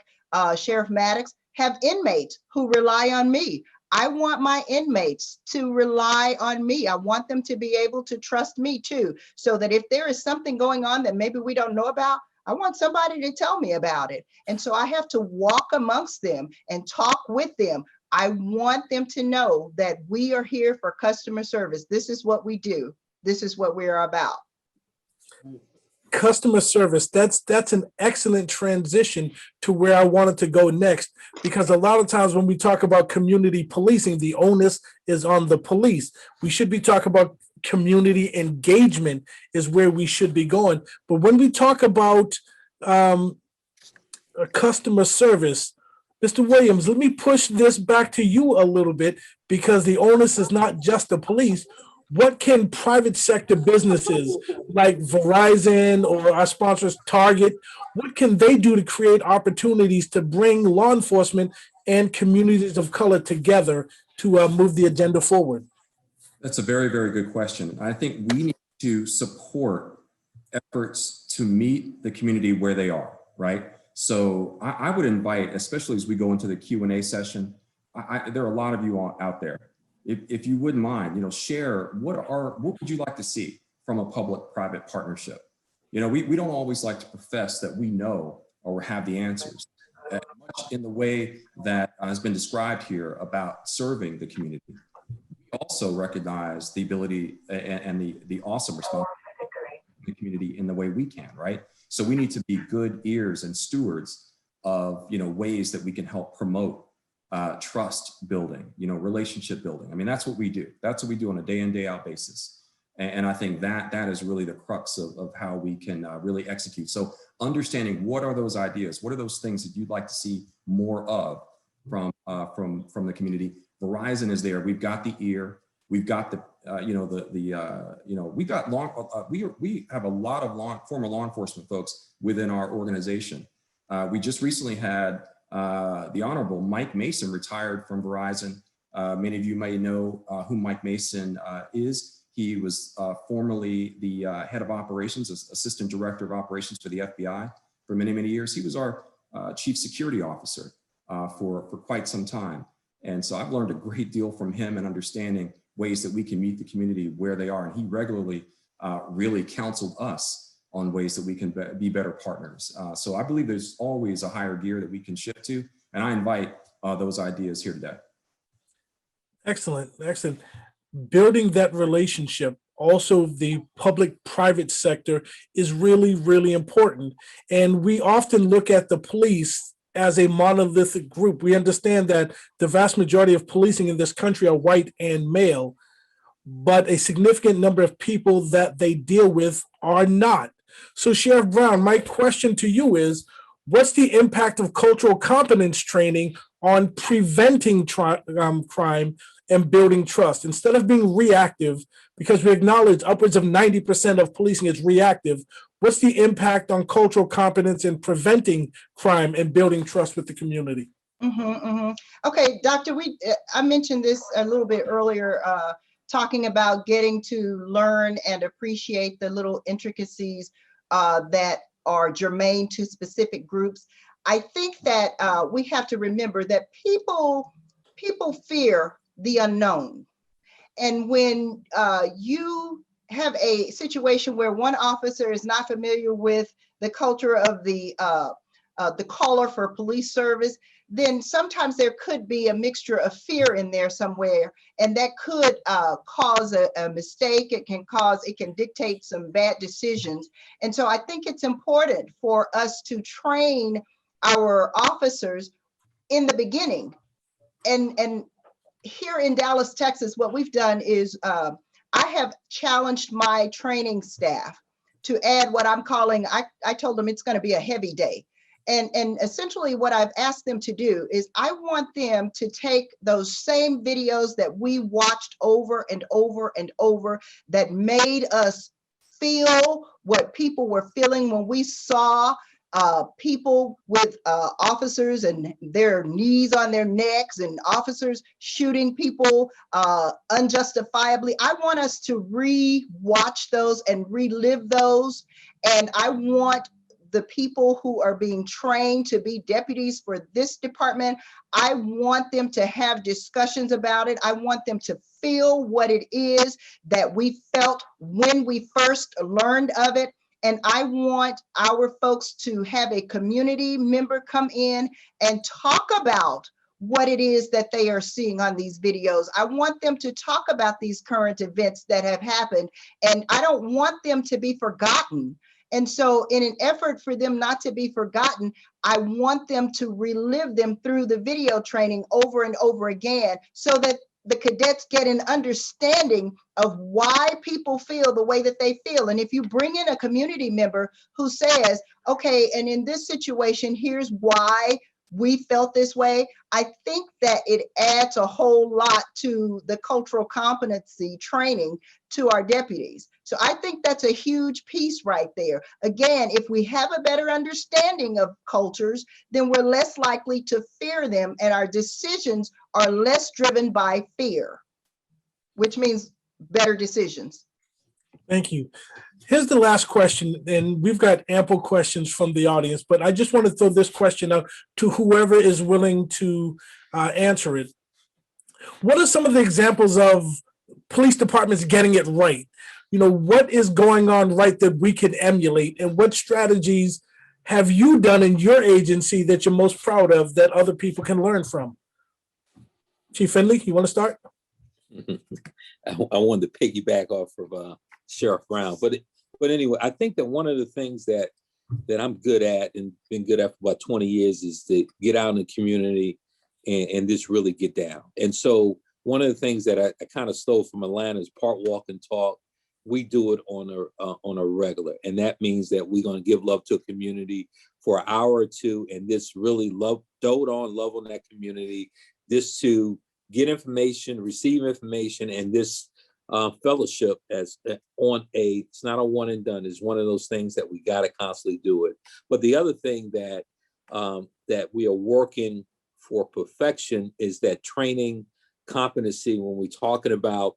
Sheriff Maddox, have inmates who rely on me. I want my inmates to rely on me. I want them to be able to trust me too, so that if there is something going on that maybe we don't know about, I want somebody to tell me about it. And so I have to walk amongst them and talk with them. I want them to know that we are here for customer service. This is what we do. This is what we are about. Customer service, that's an excellent transition to where I wanted to go next, because a lot of times when we talk about community policing, the onus is on the police. We should be talking about community engagement is where we should be going. But when we talk about customer service, Mr. Williams, let me push this back to you a little bit, because the onus is not just the police. What can private sector businesses like Verizon or our sponsors Target, what can they do to create opportunities to bring law enforcement and communities of color together to move the agenda forward? That's a very, very good question. I think we need to support efforts to meet the community where they are, right? So I would invite, especially as we go into the Q&A session, there are a lot of you out there. If you wouldn't mind, share what would you like to see from a public-private partnership? We don't always like to profess that we know or have the answers. Much in the way that has been described here about serving the community, we also recognize the ability and the awesome responsibility of the community in the way we can, right? So we need to be good ears and stewards of ways that we can help promote trust building, relationship building. I mean, that's what we do. That's what we do on a day in, day out basis. And I think that is really the crux of how we can really execute. So understanding what are those ideas, what are those things that you'd like to see more of from the community. Verizon is there. We've got the ear. We've got we have a lot of former law enforcement folks within our organization. We just recently had the Honorable Mike Mason retired from Verizon. Many of you may know who Mike Mason is. He was formerly the head of operations, assistant director of operations for the FBI for many, many years. He was our chief security officer for quite some time. And so I've learned a great deal from him and understanding ways that we can meet the community where they are. And he regularly really counseled us on ways that we can be better partners. So I believe there's always a higher gear that we can shift to. And I invite those ideas here today. Excellent, excellent. Building that relationship, also the public-private sector is really, really important. And we often look at the police as a monolithic group. We understand that the vast majority of policing in this country are white and male, but a significant number of people that they deal with are not. So Sheriff Brown, my question to you is, what's the impact of cultural competence training on preventing crime and building trust? Instead of being reactive, because we acknowledge upwards of 90% of policing is reactive, What's the impact on cultural competence in preventing crime and building trust with the community? Okay, Doctor, I mentioned this a little bit earlier, talking about getting to learn and appreciate the little intricacies that are germane to specific groups. I think that we have to remember that people fear the unknown. And when you have a situation where one officer is not familiar with the culture of the caller for police service, then sometimes there could be a mixture of fear in there somewhere, and that could cause a mistake. It can dictate some bad decisions. And so I think it's important for us to train our officers in the beginning. And here in Dallas, Texas, what we've done is I have challenged my training staff to add what I'm calling, I told them it's going to be a heavy day. And essentially what I've asked them to do is I want them to take those same videos that we watched over and over and over that made us feel what people were feeling when we saw people with officers and their knees on their necks and officers shooting people unjustifiably. I want us to re-watch those and relive those. And I want the people who are being trained to be deputies for this department, I want them to have discussions about it. I want them to feel what it is that we felt when we first learned of it. And I want our folks to have a community member come in and talk about what it is that they are seeing on these videos. I want them to talk about these current events that have happened, and I don't want them to be forgotten. And so in an effort for them not to be forgotten, I want them to relive them through the video training over and over again so that the cadets get an understanding of why people feel the way that they feel. And if you bring in a community member who says, okay, and in this situation, here's why we felt this way, I think that it adds a whole lot to the cultural competency training to our deputies. So I think that's a huge piece right there. Again, if we have a better understanding of cultures, then we're less likely to fear them, and our decisions are less driven by fear, which means better decisions. Thank you. Here's the last question, and we've got ample questions from the audience, but I just want to throw this question out to whoever is willing to answer it. What are some of the examples of police departments getting it right? You know, what is going on right that we can emulate, and what strategies have you done in your agency that you're most proud of that other people can learn from? Chief Findley, you want to start? I wanted to piggyback off of Sheriff Brown, but anyway, I think that one of the things that I'm good at and been good at for about 20 years is to get out in the community and just really get down. And so one of the things that I kind of stole from Atlanta is part walk and talk. We do it on a regular, and that means that we're going to give love to a community for an hour or two, and this really love on that community, this to get information, receive information, and this fellowship it's not a one and done. It's one of those things that we got to constantly do it. But the other thing that we are working for perfection is that training competency when we're talking about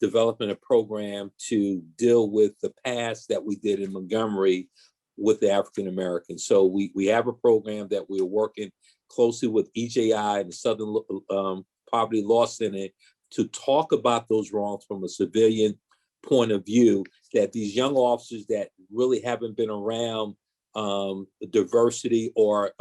developing a program to deal with the past that we did in Montgomery with the African Americans. So we have a program that we're working closely with EJI and the Southern Poverty Law Center to talk about those wrongs from a civilian point of view, that these young officers that really haven't been around diversity or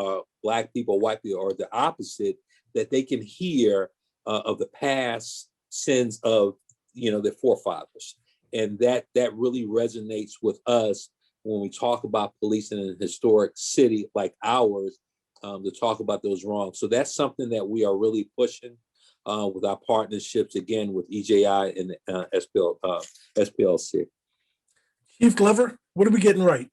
Black people, white people, or the opposite, that they can hear of the past sins of their forefathers. And that really resonates with us when we talk about policing in a historic city like ours, to talk about those wrongs. So that's something that we are really pushing with our partnerships, again, with EJI and SPLC. Chief Glover, what are we getting right?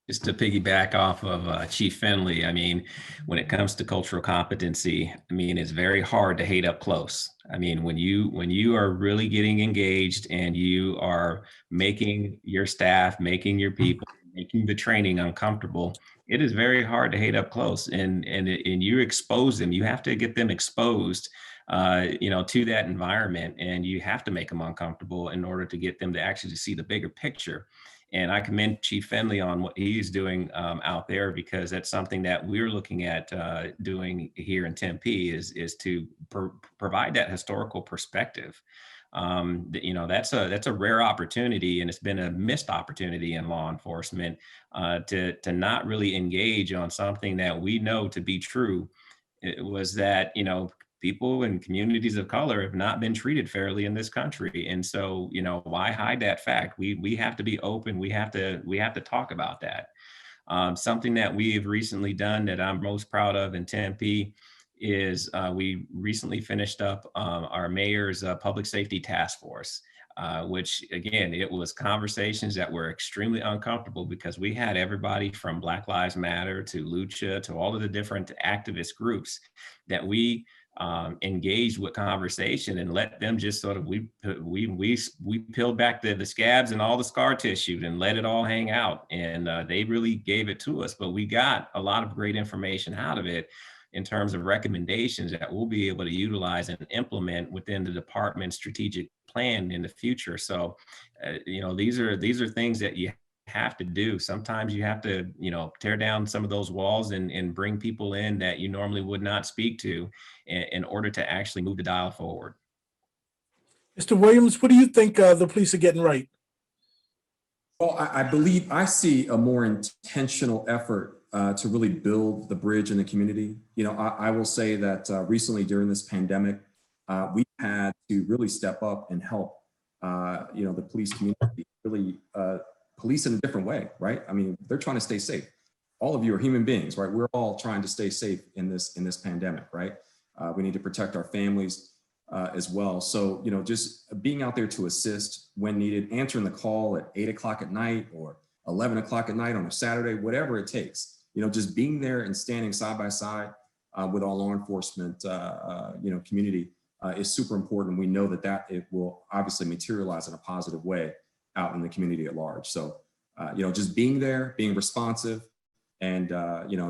Just to piggyback off of Chief Finley, I mean, when it comes to cultural competency, I mean, it's very hard to hate up close. I mean, when you are really getting engaged and you are making your staff, making your people, making the training uncomfortable, it is very hard to hate up close. And you expose them. You have to get them exposed, to that environment, and you have to make them uncomfortable in order to get them to actually see the bigger picture. And I commend Chief Finley on what he's doing out there, because that's something that we're looking at doing here in Tempe is to provide that historical perspective. That's a rare opportunity, and it's been a missed opportunity in law enforcement to not really engage on something that we know to be true. It was that, people in communities of color have not been treated fairly in this country. And so, why hide that fact? We have to be open. We have to talk about that. Something that we've recently done that I'm most proud of in Tempe is we recently finished up our mayor's public safety task force, which again, it was conversations that were extremely uncomfortable, because we had everybody from Black Lives Matter to Lucha to all of the different activist groups that we engaged with conversation and let them just sort of, we peeled back the scabs and all the scar tissue and let it all hang out. And they really gave it to us, but we got a lot of great information out of it in terms of recommendations that we'll be able to utilize and implement within the department's strategic plan in the future. So, these are things that you have to do. Sometimes you have to, tear down some of those walls and bring people in that you normally would not speak to in order to actually move the dial forward. Mr. Williams, what do you think the police are getting right? Well, I believe I see a more intentional effort to really build the bridge in the community. I will say that recently during this pandemic, we had to really step up and help, the police community really police in a different way, right? I mean, they're trying to stay safe. All of you are human beings, right? We're all trying to stay safe in this pandemic, right? We need to protect our families as well. So, just being out there to assist when needed, answering the call at 8 o'clock at night or 11 o'clock at night on a Saturday, whatever it takes, just being there and standing side by side with our law enforcement, community is super important. We know that it will obviously materialize in a positive way out in the community at large. So, just being there, being responsive, and,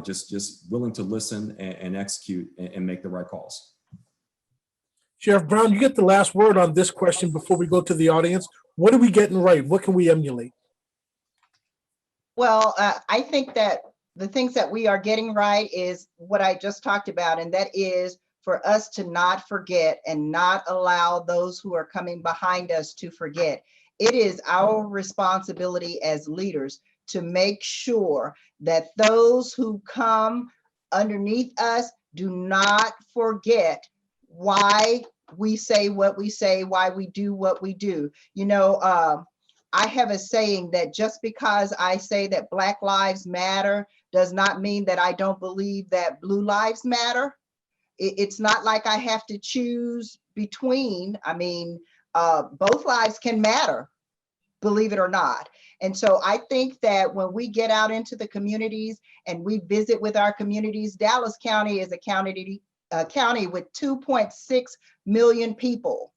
just willing to listen and execute and make the right calls. Sheriff Brown, you get the last word on this question before we go to the audience. What are we getting right? What can we emulate? Well, I think that the things that we are getting right is what I just talked about, and that is for us to not forget and not allow those who are coming behind us to forget. It is our responsibility as leaders to make sure that those who come underneath us do not forget why we say what we say, why we do what we do. I have a saying that just because I say that Black Lives Matter does not mean that I don't believe that Blue Lives Matter. It's not like I have to choose between. I mean, both lives can matter, believe it or not. And so I think that when we get out into the communities and we visit with our communities, Dallas County is a county with 2.6 million people.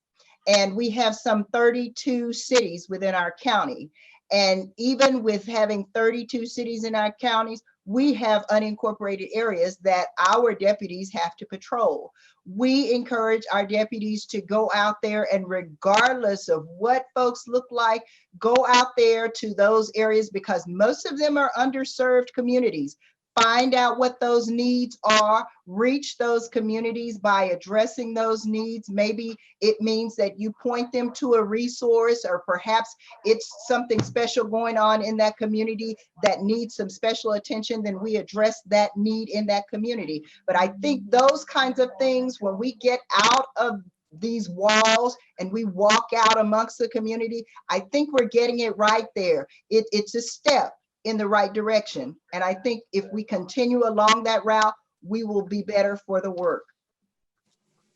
And we have some 32 cities within our county. And even with having 32 cities in our counties, we have unincorporated areas that our deputies have to patrol. We encourage our deputies to go out there, and regardless of what folks look like, go out there to those areas, because most of them are underserved communities. Find out what those needs are, reach those communities by addressing those needs. Maybe it means that you point them to a resource, or perhaps it's something special going on in that community that needs some special attention, then we address that need in that community. But I think those kinds of things, when we get out of these walls and we walk out amongst the community, I think we're getting it right there. It's a step in the right direction. And I think if we continue along that route, we will be better for the work.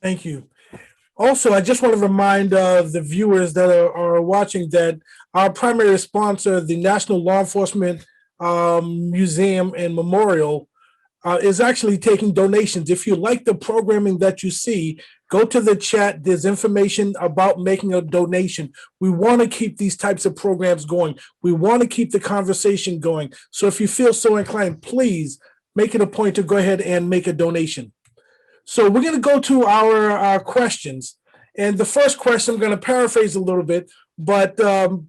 Thank you. Also, I just want to remind the viewers that are watching that our primary sponsor, the National Law Enforcement Museum and Memorial is actually taking donations. If you like the programming that you see, go to the chat. There's information about making a donation. We want to keep these types of programs going. We want to keep the conversation going. So if you feel so inclined, please make it a point to go ahead and make a donation. So we're going to go to our questions. And the first question, I'm going to paraphrase a little bit, but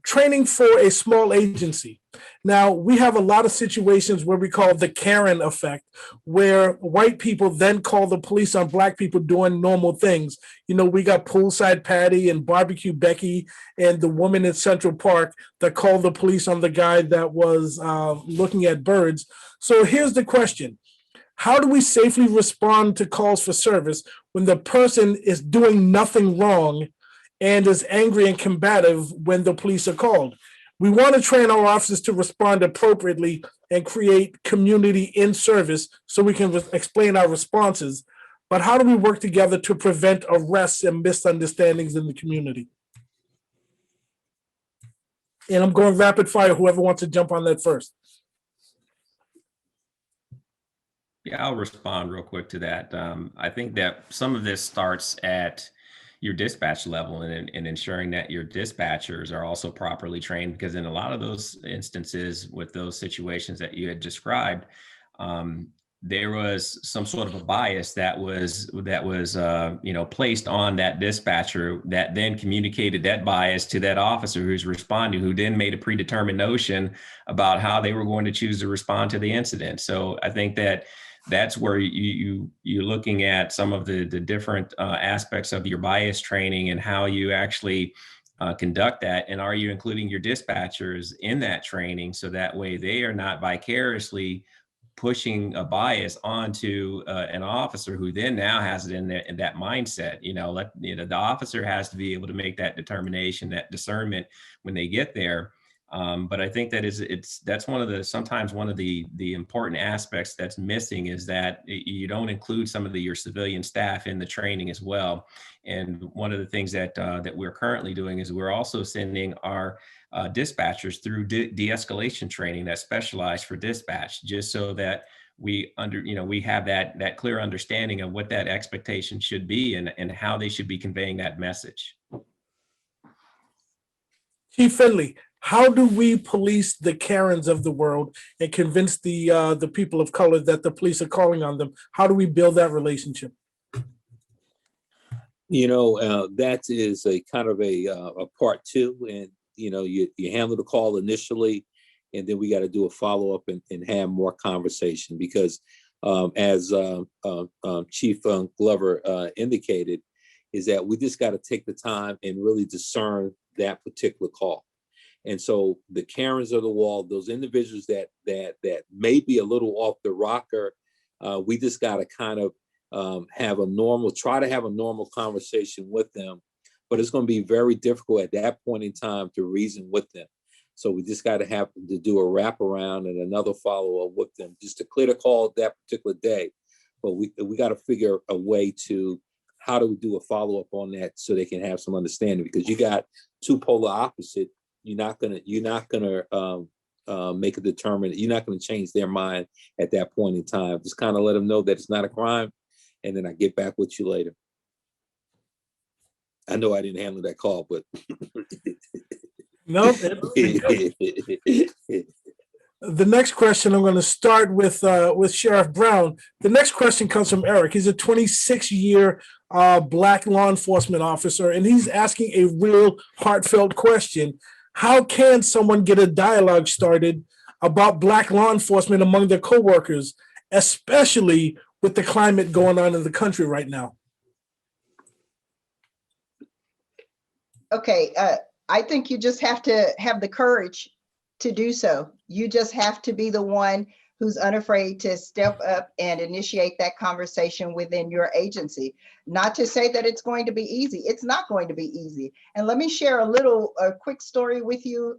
training for a small agency. Now, we have a lot of situations where we call the Karen effect, where white people then call the police on Black people doing normal things. You know, we got Poolside Patty and Barbecue Becky and the woman in Central Park that called the police on the guy that was looking at birds. So here's the question. How do we safely respond to calls for service when the person is doing nothing wrong and is angry and combative when the police are called? We want to train our officers to respond appropriately and create community in service so we can explain our responses. But how do we work together to prevent arrests and misunderstandings in the community? And I'm going rapid fire, whoever wants to jump on that first. Yeah, I'll respond real quick to that. I think that some of this starts at your dispatch level and ensuring that your dispatchers are also properly trained, because in a lot of those instances with those situations that you had described, there was some sort of a bias that was placed on that dispatcher that then communicated that bias to that officer who's responding, who then made a predetermined notion about how they were going to choose to respond to the incident. So I think that that's where you're looking at some of the different aspects of your bias training and how you actually conduct that. And are you including your dispatchers in that training so that way they are not vicariously pushing a bias onto an officer who then now has it in that mindset. The officer has to be able to make that determination, that discernment when they get there. But I think that's sometimes one of the important aspects that's missing is that you don't include some of your civilian staff in the training as well. And one of the things that we're currently doing is we're also sending our dispatchers through de-escalation training that's specialized for dispatch, just so that we have that clear understanding of what that expectation should be and how they should be conveying that message. Chief Finley, how do we police the Karens of the world and convince the people of color that the police are calling on them? How do we build that relationship? That is a kind of a part two, and you handle the call initially, and then we got to do a follow-up and have more conversation, because as Chief Glover indicated, is that we just got to take the time and really discern that particular call. And so the Karens of the wall, those individuals that may be a little off the rocker, we just got to kind of try to have a normal conversation with them. But it's going to be very difficult at that point in time to reason with them. So we just got to have to do a wraparound and another follow-up with them just to clear the call that particular day. But we got to figure a way to how do we do a follow-up on that so they can have some understanding, because you got two polar opposite. You're not gonna make a determination. You're not gonna change their mind at that point in time. Just kind of let them know that it's not a crime, and then I get back with you later. I know I didn't handle that call, but no. The next question, I'm going to start with Sheriff Brown. The next question comes from Eric. He's a 26-year Black law enforcement officer, and he's asking a real heartfelt question. How can someone get a dialogue started about Black law enforcement among their coworkers, especially with the climate going on in the country right now? Okay, I think you just have to have the courage to do so. You just have to be the one who's unafraid to step up and initiate that conversation within your agency. Not to say that it's going to be easy. It's not going to be easy. And let me share a quick story with you.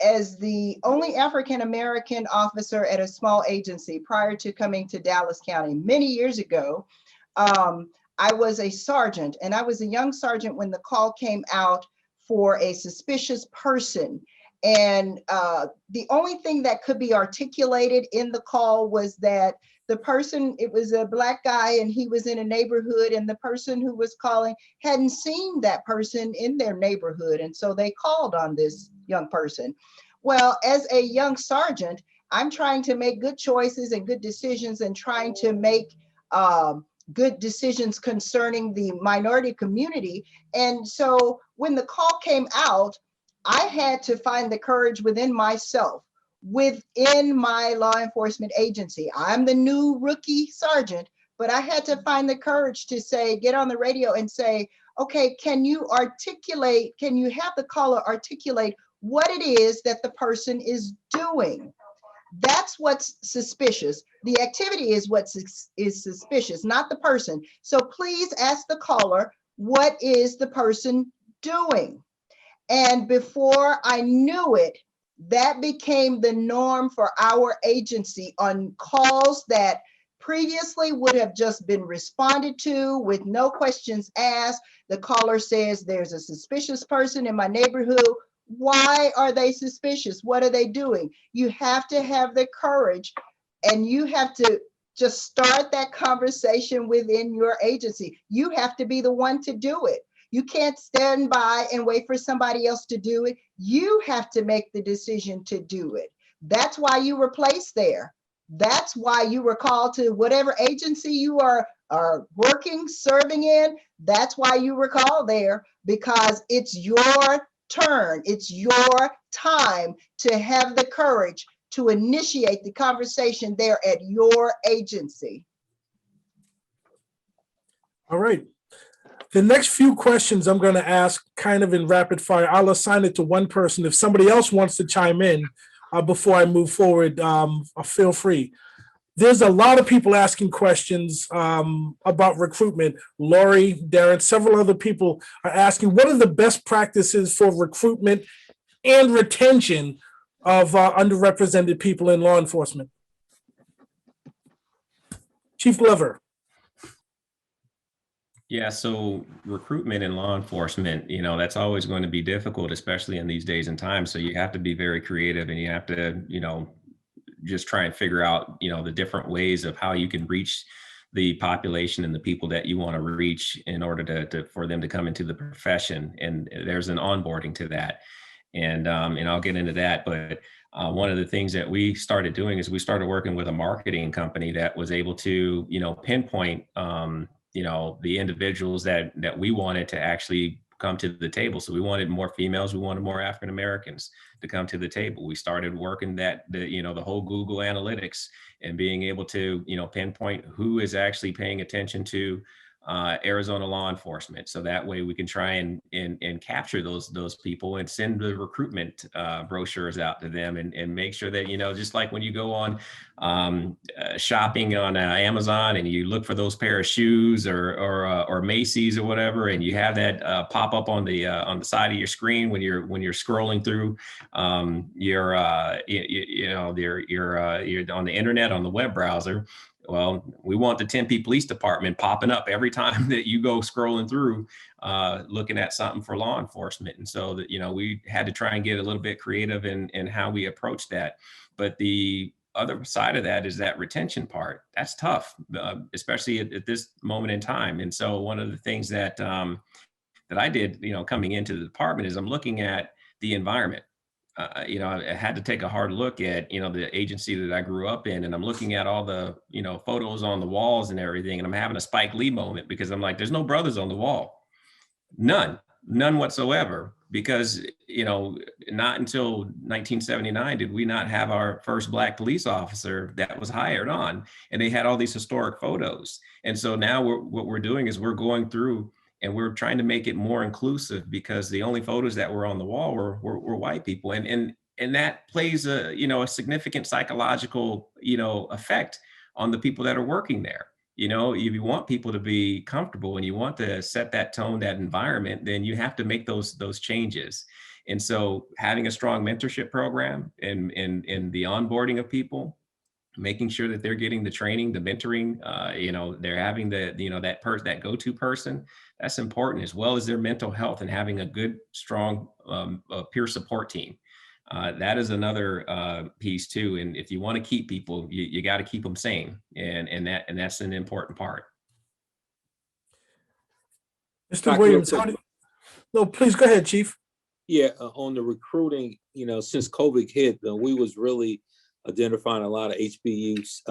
As the only African-American officer at a small agency prior to coming to Dallas County many years ago, I was a sergeant, and I was a young sergeant when the call came out for a suspicious person. And the only thing that could be articulated in the call was that the person, it was a Black guy and he was in a neighborhood, and the person who was calling hadn't seen that person in their neighborhood. And so they called on this young person. Well, as a young sergeant, I'm trying to make good choices and good decisions and trying to make good decisions concerning the minority community. And so when the call came out, I had to find the courage within myself, within my law enforcement agency. I'm the new rookie sergeant, but I had to find the courage to say, get on the radio and say, okay, can you articulate, can you have the caller articulate what it is that the person is doing? That's what's suspicious. The activity is what is suspicious, not the person. So please ask the caller, what is the person doing? And before I knew it, that became the norm for our agency on calls that previously would have just been responded to with no questions asked. The caller says, there's a suspicious person in my neighborhood. Why are they suspicious? What are they doing? You have to have the courage, and you have to just start that conversation within your agency. You have to be the one to do it. You can't stand by and wait for somebody else to do it. You have to make the decision to do it. That's why you were placed there. That's why you were called to whatever agency you are working, serving in. That's why you were called there, because it's your turn. It's your time to have the courage to initiate the conversation there at your agency. All right. The next few questions I'm going to ask kind of in rapid fire. I'll assign it to one person. If somebody else wants to chime in before I move forward, feel free. There's a lot of people asking questions about recruitment. Lori, Darren, several other people are asking, what are the best practices for recruitment and retention of underrepresented people in law enforcement? Chief Glover. Yeah, so recruitment in law enforcement, that's always going to be difficult, especially in these days and times. So you have to be very creative, and you have to, just try and figure out, the different ways of how you can reach the population and the people that you want to reach in order for them to come into the profession. And there's an onboarding to that. And I'll get into that. But one of the things that we started doing is we started working with a marketing company that was able to, pinpoint, the individuals that we wanted to actually come to the table. So we wanted more females, we wanted more African Americans to come to the table. We started working the whole Google Analytics and being able to, pinpoint who is actually paying attention to Arizona law enforcement. So that way we can try and capture those people and send the recruitment brochures out to them and make sure that, just like when you go on shopping on Amazon and you look for those pair of shoes or Macy's or whatever, and you have that pop up on the side of your screen when you're scrolling through you're on the internet, on the web browser. Well, we want the Tempe Police Department popping up every time that you go scrolling through looking at something for law enforcement. And so that, we had to try and get a little bit creative in how we approach that. But the other side of that is that retention part. That's tough, especially at this moment in time. And so one of the things that I did, coming into the department is I'm looking at the environment. I had to take a hard look at, the agency that I grew up in, and I'm looking at all the, photos on the walls and everything. And I'm having a Spike Lee moment because I'm like, there's no brothers on the wall. None whatsoever. Because, not until 1979 did we not have our first Black police officer that was hired on, and they had all these historic photos. And so now what we're doing is we're going through and we're trying to make it more inclusive, because the only photos that were on the wall were white people. And that plays a significant psychological, effect on the people that are working there. If you want people to be comfortable and you want to set that tone, that environment, then you have to make those changes. And so having a strong mentorship program and the onboarding of people, making sure that they're getting the training, the mentoring, they're having that go-to person, that's important, as well as their mental health and having a good, strong peer support team. That is another piece too. And if you want to keep people, you got to keep them sane, and that's an important part. Mr. Dr. Williams, Quick. no, please go ahead, Chief. Yeah, on the recruiting, since COVID hit, we was really identifying a lot of HBCUs,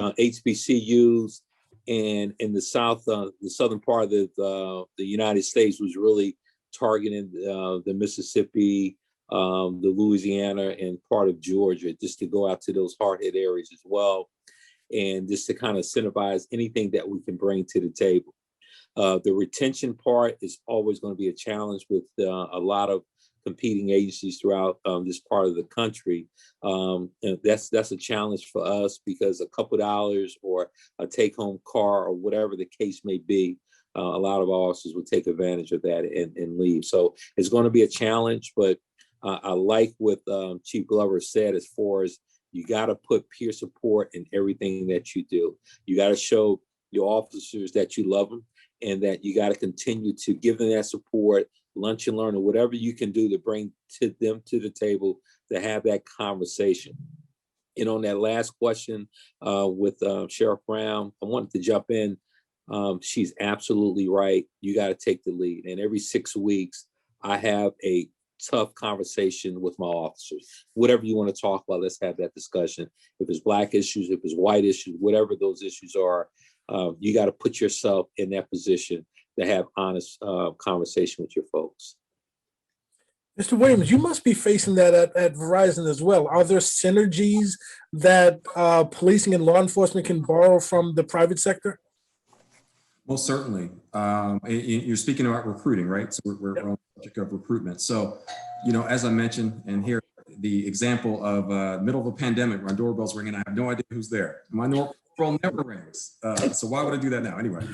and in the South, the southern part of the United States was really targeting the Mississippi, the Louisiana, and part of Georgia, just to go out to those hard-hit areas as well, and just to kind of incentivize anything that we can bring to the table. The retention part is always going to be a challenge with a lot of competing agencies throughout this part of the country. And that's a challenge for us, because a couple dollars or a take-home car or whatever the case may be, a lot of officers will take advantage of that and leave. So it's going to be a challenge, but I like what Chief Glover said, as far as you got to put peer support in everything that you do. You got to show your officers that you love them, and that you got to continue to give them that support, lunch and learn, or whatever you can do to bring to them to the table to have that conversation. And on that last question with Sheriff Brown, I wanted to jump in. She's absolutely right. You got to take the lead. And every 6 weeks, I have a tough conversation with my officers. Whatever you want to talk about, let's have that discussion. If it's Black issues, if it's white issues, whatever those issues are, you got to put yourself in that position to have honest conversation with your folks. Mr. Williams, you must be facing that at Verizon as well. Are there synergies that policing and law enforcement can borrow from the private sector? Most certainly. You're speaking about recruiting, right? So we're on the subject of recruitment. So, as I mentioned, and here, the example of middle of a pandemic, my doorbell's ringing, I have no idea who's there. My doorbell never rings. So why would I do that now? Anyway,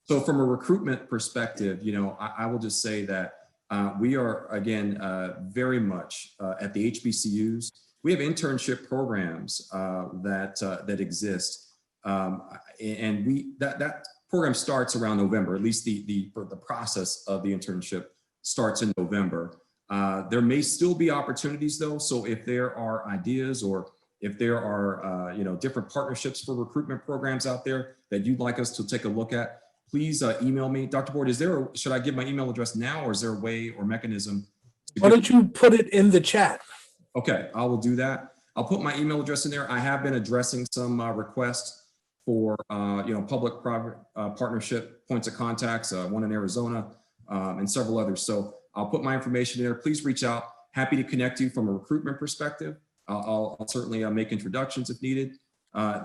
so from a recruitment perspective, I will just say that we are, again, very much at the HBCUs. We have internship programs that exist. And that program starts around November, at least the process of the internship starts in November. There may still be opportunities though. So if there are ideas, or if there are different partnerships for recruitment programs out there that you'd like us to take a look at, please email me. Dr. Board, should I give my email address now, or is there a way or mechanism? Why don't you put it in the chat? Okay, I will do that. I'll put my email address in there. I have been addressing some requests for public-private partnership points of contacts, one in Arizona and several others. So I'll put my information there. Please reach out. Happy to connect you from a recruitment perspective. I'll certainly make introductions if needed.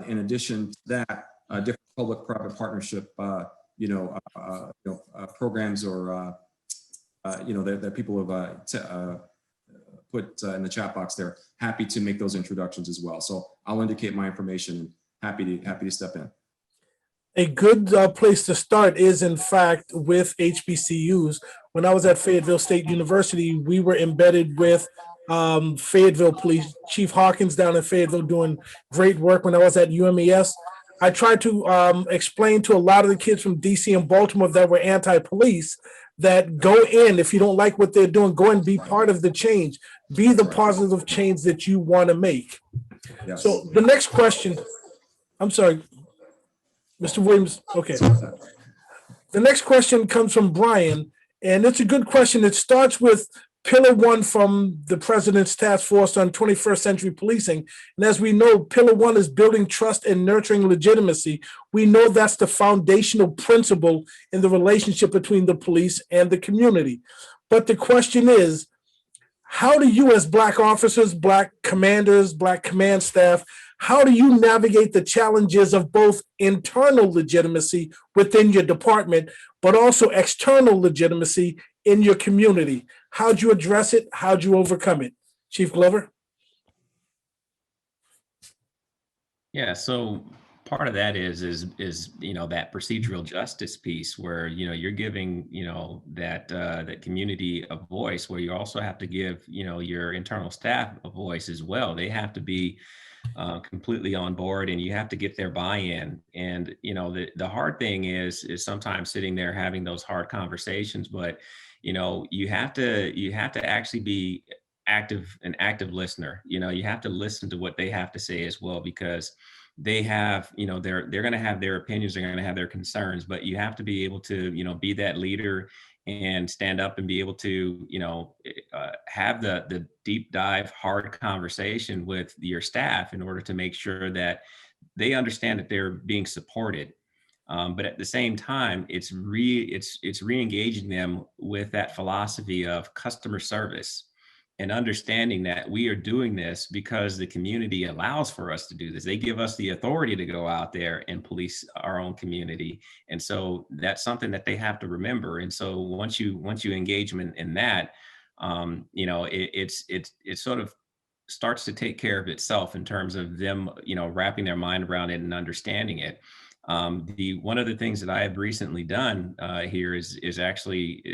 In addition to that, different public-private partnership programs or that people have put in the chat box there. Happy to make those introductions as well. So I'll indicate my information, and happy to step in. A good place to start is, in fact, with HBCUs. When I was at Fayetteville State University, we were embedded with Fayetteville Police. Chief Hawkins down in Fayetteville doing great work. When I was at UMES, I tried to explain to a lot of the kids from DC and Baltimore that were anti-police that go in, if you don't like what they're doing, go and be part of the change. Be the positive change that you want to make. Yes. So the next question, I'm sorry, Mr. Williams, okay. The next question comes from Brian, and it's a good question. It starts with Pillar 1 from the President's Task Force on 21st Century Policing. And as we know, Pillar 1 is building trust and nurturing legitimacy. We know that's the foundational principle in the relationship between the police and the community. But the question is, how do you, as Black officers, Black commanders, Black command staff, how do you navigate the challenges of both internal legitimacy within your department, but also external legitimacy in your community? How'd you address it? How'd you overcome it? Chief Glover? Yeah, so part of that is that procedural justice piece where you're giving that community a voice, where you also have to give your internal staff a voice as well. They have to be completely on board, and you have to get their buy-in. And the hard thing is sometimes sitting there having those hard conversations, but you have to actually be an active listener. You have to listen to what they have to say as well, because they have, they're going to have their opinions, they're going to have their concerns, but you have to be able to, be that leader and stand up and be able to, have the deep dive, hard conversation with your staff in order to make sure that they understand that they're being supported. But at the same time, it's re-engaging them with that philosophy of customer service and understanding that we are doing this because the community allows for us to do this. They give us the authority to go out there and police our own community. And so that's something that they have to remember. And so once you engage them in that, it sort of starts to take care of itself in terms of them, wrapping their mind around it and understanding it. One of the things that I have recently done here is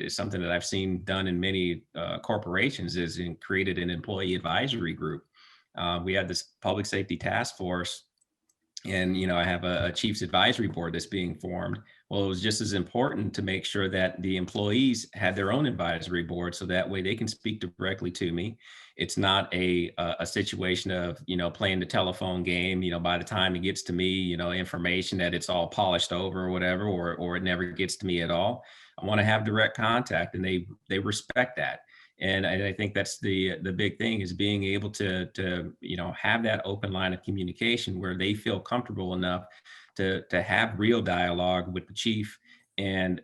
something that I've seen done in many corporations, is created an employee advisory group. We had this public safety task force, and I have a chief's advisory board that's being formed. Well, it was just as important to make sure that the employees had their own advisory board, so that way they can speak directly to me. It's not a situation of, playing the telephone game, by the time it gets to me, information that it's all polished over or whatever, or it never gets to me at all. I want to have direct contact, and they respect that. And I think that's the big thing, is being able to have that open line of communication where they feel comfortable enough to have real dialogue with the chief, and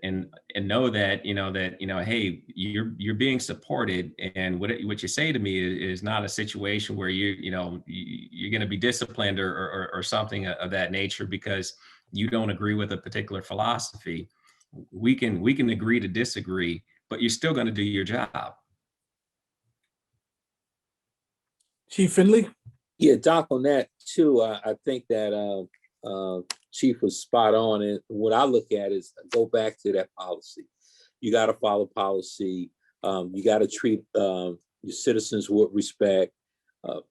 know that hey, you're being supported, and what you say to me is not a situation where you're going to be disciplined or something of that nature because you don't agree with a particular philosophy. We can agree to disagree, but you're still going to do your job. Chief Finley? Yeah, Doc, on that too, I think that Chief was spot on. And what I look at is, go back to that policy. You got to follow policy. You got to treat your citizens with respect.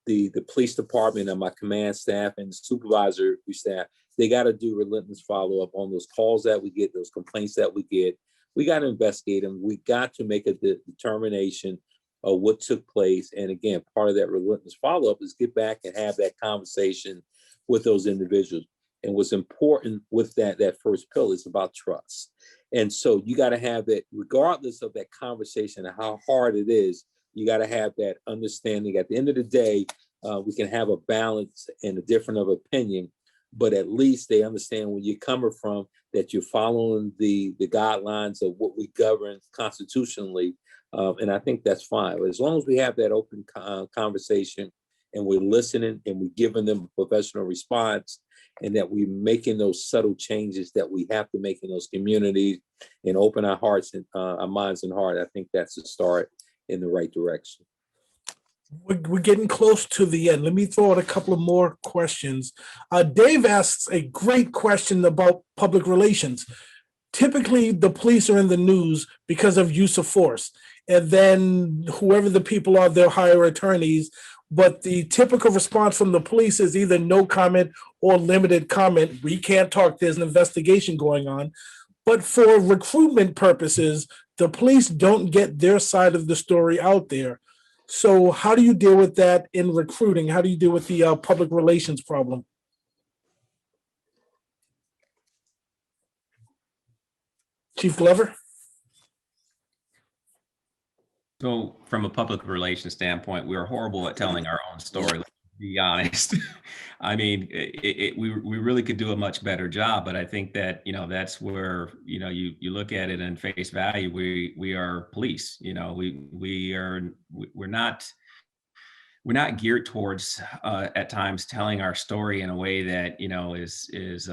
The police department and my command staff and supervisory staff, they got to do relentless follow-up on those calls that we get, those complaints that we get. We got to investigate them. We got to make a determination of what took place. And again, part of that relentless follow-up is get back and have that conversation with those individuals. And what's important with that first pillar is about trust. And so you got to have that, regardless of that conversation and how hard it is, you got to have that understanding. At the end of the day, we can have a balance and a difference of opinion, but at least they understand where you're coming from, that you're following the guidelines of what we govern constitutionally. And I think that's fine. As long as we have that open conversation, and we're listening, and we're giving them a professional response, and that we're making those subtle changes that we have to make in those communities, and open our hearts and our minds and heart, I think that's a start in the right direction. We're getting close to the end. Let me throw out a couple of more questions. Dave asks a great question about public relations. Typically, the police are in the news because of use of force. And then whoever the people are, they'll hire attorneys. But the typical response from the police is either no comment or limited comment. We can't talk, there's an investigation going on. But for recruitment purposes, the police don't get their side of the story out there. So how do you deal with that in recruiting? How do you deal with the public relations problem? Chief Glover? So from a public relations standpoint, we're horrible at telling our own story, let's be honest. I mean, we really could do a much better job, but I think that, that's where, you look at it in face value. We are police, we're not geared towards at times telling our story in a way that, is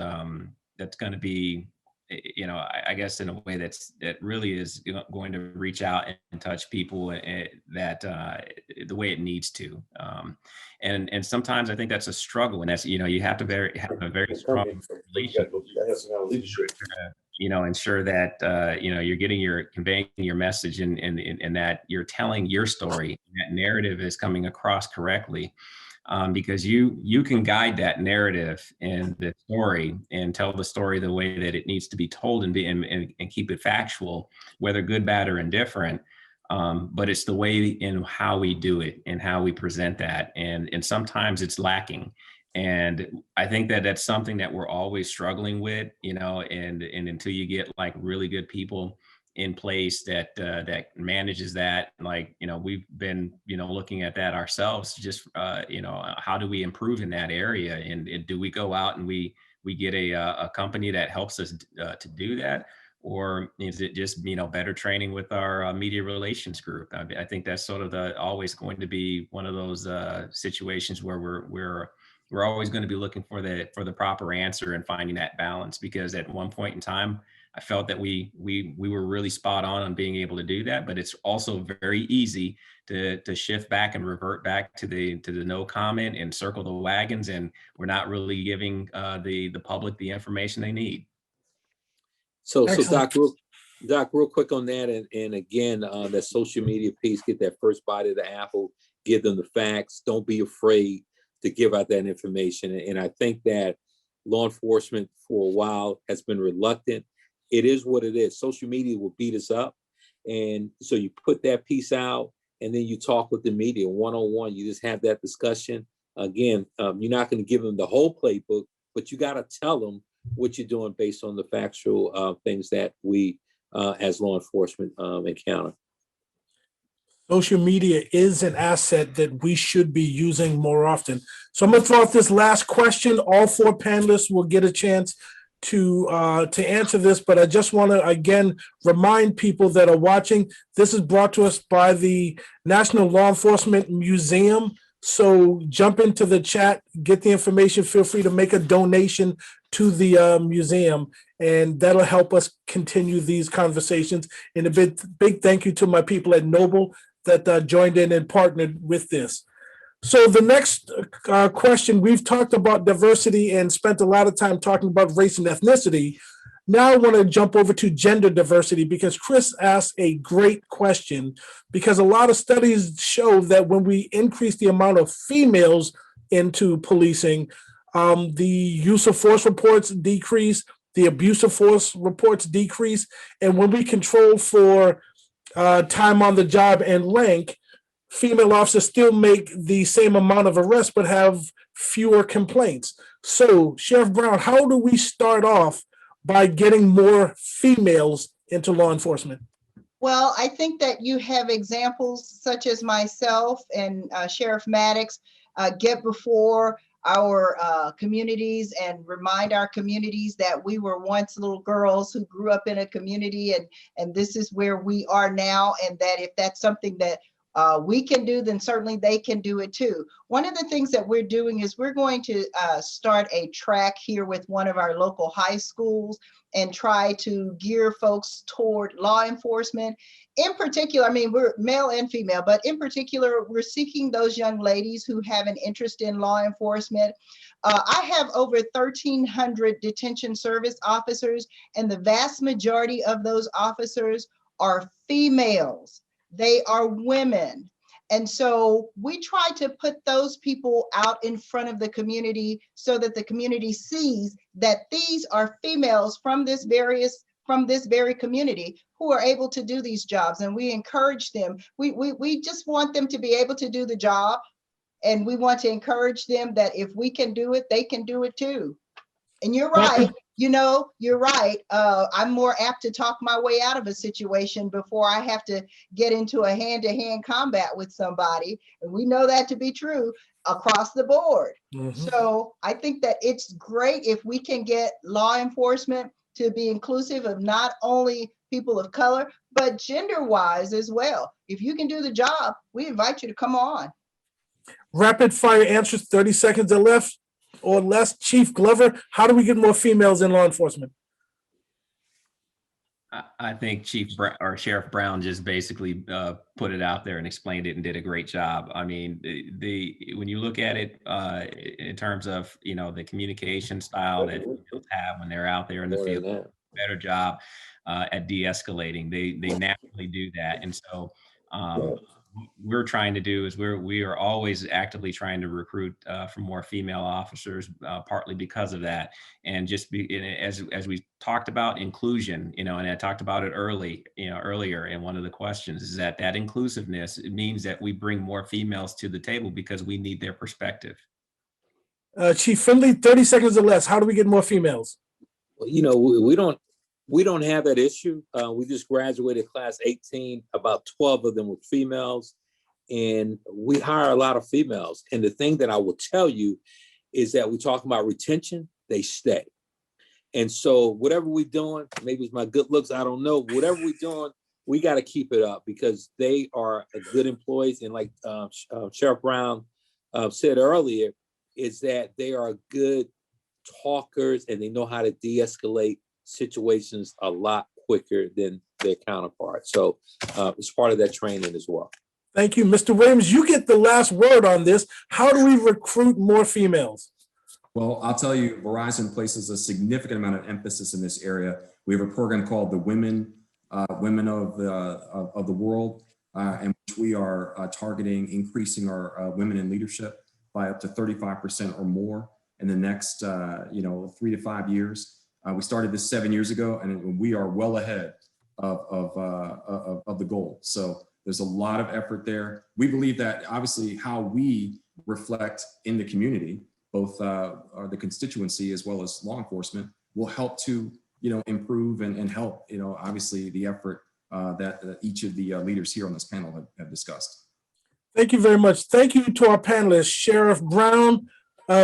that's going to be, I guess in a way that really is going to reach out and touch people that the way it needs to. And sometimes I think that's a struggle, and that's, you have to have a very strong relationship, ensure that, you're conveying your message and that you're telling your story, that narrative is coming across correctly. Because you can guide that narrative and the story and tell the story the way that it needs to be told and keep it factual, whether good, bad, or indifferent. but it's the way in how we do it and how we present that. And sometimes it's lacking. And I think that that's something that we're always struggling with, you know, and until you get like really good people in place that that manages that, like, you know, we've been, you know, looking at that ourselves, just, you know, how do we improve in that area? And do we go out and we get a company that helps us to do that? Or is it just, you know, better training with our media relations group? I think that's sort of always going to be one of those situations where we're always going to be looking for the proper answer and finding that balance, because at one point in time, I felt that we were really spot on being able to do that, but it's also very easy to shift back and revert back to the no comment and circle the wagons, and we're not really giving the public the information they need. So Excellent. Doc, real quick on that, and again, that social media piece, get that first bite of the apple, give them the facts. Don't be afraid to give out that information. And I think that law enforcement for a while has been reluctant. It is what it is. Social media will beat us up. And so you put that piece out, and then you talk with the media one-on-one. You just have that discussion. Again, you're not going to give them the whole playbook, but you got to tell them what you're doing based on the factual things that we as law enforcement encounter. Social media is an asset that we should be using more often. So I'm going to throw out this last question. All four panelists will get a chance to answer this, but I just want to again remind people that are watching, this is brought to us by the National Law Enforcement Museum. So jump into the chat, get the information, feel free to make a donation to the museum, and that'll help us continue these conversations. And a big thank you to my people at Noble that joined in and partnered with this. So the next question, we've talked about diversity and spent a lot of time talking about race and ethnicity. Now I want to jump over to gender diversity, because Chris asked a great question, because a lot of studies show that when we increase the amount of females into policing, the use of force reports decrease, the abuse of force reports decrease, and when we control for time on the job and rank, female officers still make the same amount of arrests but have fewer complaints. So, Sheriff Brown, how do we start off by getting more females into law enforcement? Well, I think that you have examples such as myself and Sheriff Maddox get before our communities and remind our communities that we were once little girls who grew up in a community, and this is where we are now, and that if that's something that we can do, then certainly they can do it too. One of the things that we're doing is we're going to start a track here with one of our local high schools and try to gear folks toward law enforcement. In particular, I mean, we're male and female, but in particular, we're seeking those young ladies who have an interest in law enforcement. I have over 1,300 detention service officers, and the vast majority of those officers are females. They are women. And so we try to put those people out in front of the community so that the community sees that these are females from this very community who are able to do these jobs. And we encourage them. We just want them to be able to do the job. And we want to encourage them that if we can do it, they can do it too. And you're right. You know, you're right. I'm more apt to talk my way out of a situation before I have to get into a hand-to-hand combat with somebody. And we know that to be true across the board. Mm-hmm. So I think that it's great if we can get law enforcement to be inclusive of not only people of color, but gender-wise as well. If you can do the job, we invite you to come on. Rapid fire answers, 30 seconds or less. Chief Glover, how do we get more females in law enforcement? I think Sheriff Brown just basically put it out there and explained it and did a great job. I mean, when you look at it in terms of, you know, the communication style that females have when they're out there in the field, better job at de-escalating. They naturally do that, and so we're trying to do is we are always actively trying to recruit for more female officers, partly because of that. And just as we talked about inclusion, and I talked about it earlier in one of the questions, is that inclusiveness, it means that we bring more females to the table because we need their perspective. Chief Findley, 30 seconds or less. How do we get more females? Well, we don't have that issue. We just graduated class 18. About 12 of them were females, and we hire a lot of females. And the thing that I will tell you is that we talk about retention, they stay. And so whatever we're doing, maybe it's my good looks, I don't know. Whatever we're doing, we got to keep it up because they are good employees. And like Sheriff Brown said earlier, is that they are good talkers and they know how to de-escalate situations a lot quicker than their counterparts. So it's part of that training as well. Thank you. Mr. Williams, you get the last word on this. How do we recruit more females? Well, I'll tell you, Verizon places a significant amount of emphasis in this area. We have a program called the Women of the World, in which we are targeting increasing our women in leadership by up to 35% or more in the next 3 to 5 years. We started this 7 years ago, and we are well ahead of the goal. So there's a lot of effort there. We believe that obviously how we reflect in the community, both the constituency as well as law enforcement, will help to improve and help obviously the effort that each of the leaders here on this panel have discussed. Thank you very much. Thank you to our panelists, Sheriff Brown,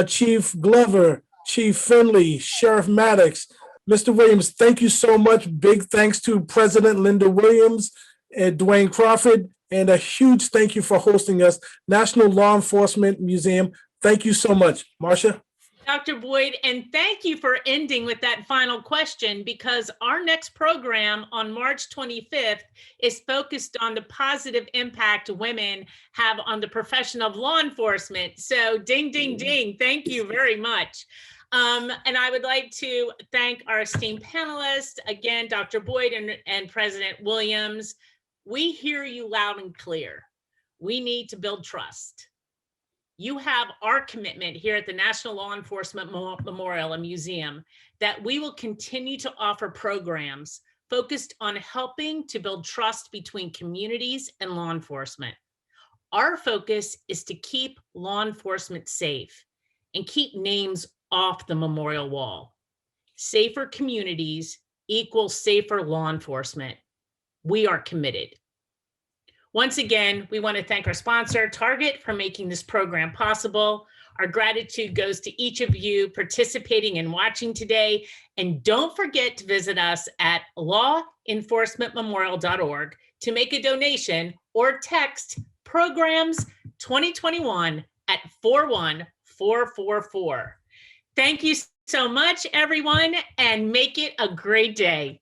Chief Glover, Chief Finley, Sheriff Maddox. Mr. Williams, thank you so much. Big thanks to President Lynda Williams and Dwayne Crawford, and a huge thank you for hosting us. National Law Enforcement Museum, thank you so much. Marcia? Dr. Boyd, and thank you for ending with that final question, because our next program on March 25th is focused on the positive impact women have on the profession of law enforcement. So ding, ding, ding. Thank you very much. And I would like to thank our esteemed panelists, again, Dr. Boyd and President Williams. We hear you loud and clear. We need to build trust. You have our commitment here at the National Law Enforcement Memorial and Museum that we will continue to offer programs focused on helping to build trust between communities and law enforcement. Our focus is to keep law enforcement safe and keep names off the memorial wall. Safer communities equals safer law enforcement. We are committed. Once again, we want to thank our sponsor, Target, for making this program possible. Our gratitude goes to each of you participating and watching today. And don't forget to visit us at lawenforcementmemorial.org to make a donation or text programs 2021 at 41444. Thank you so much, everyone, and make it a great day.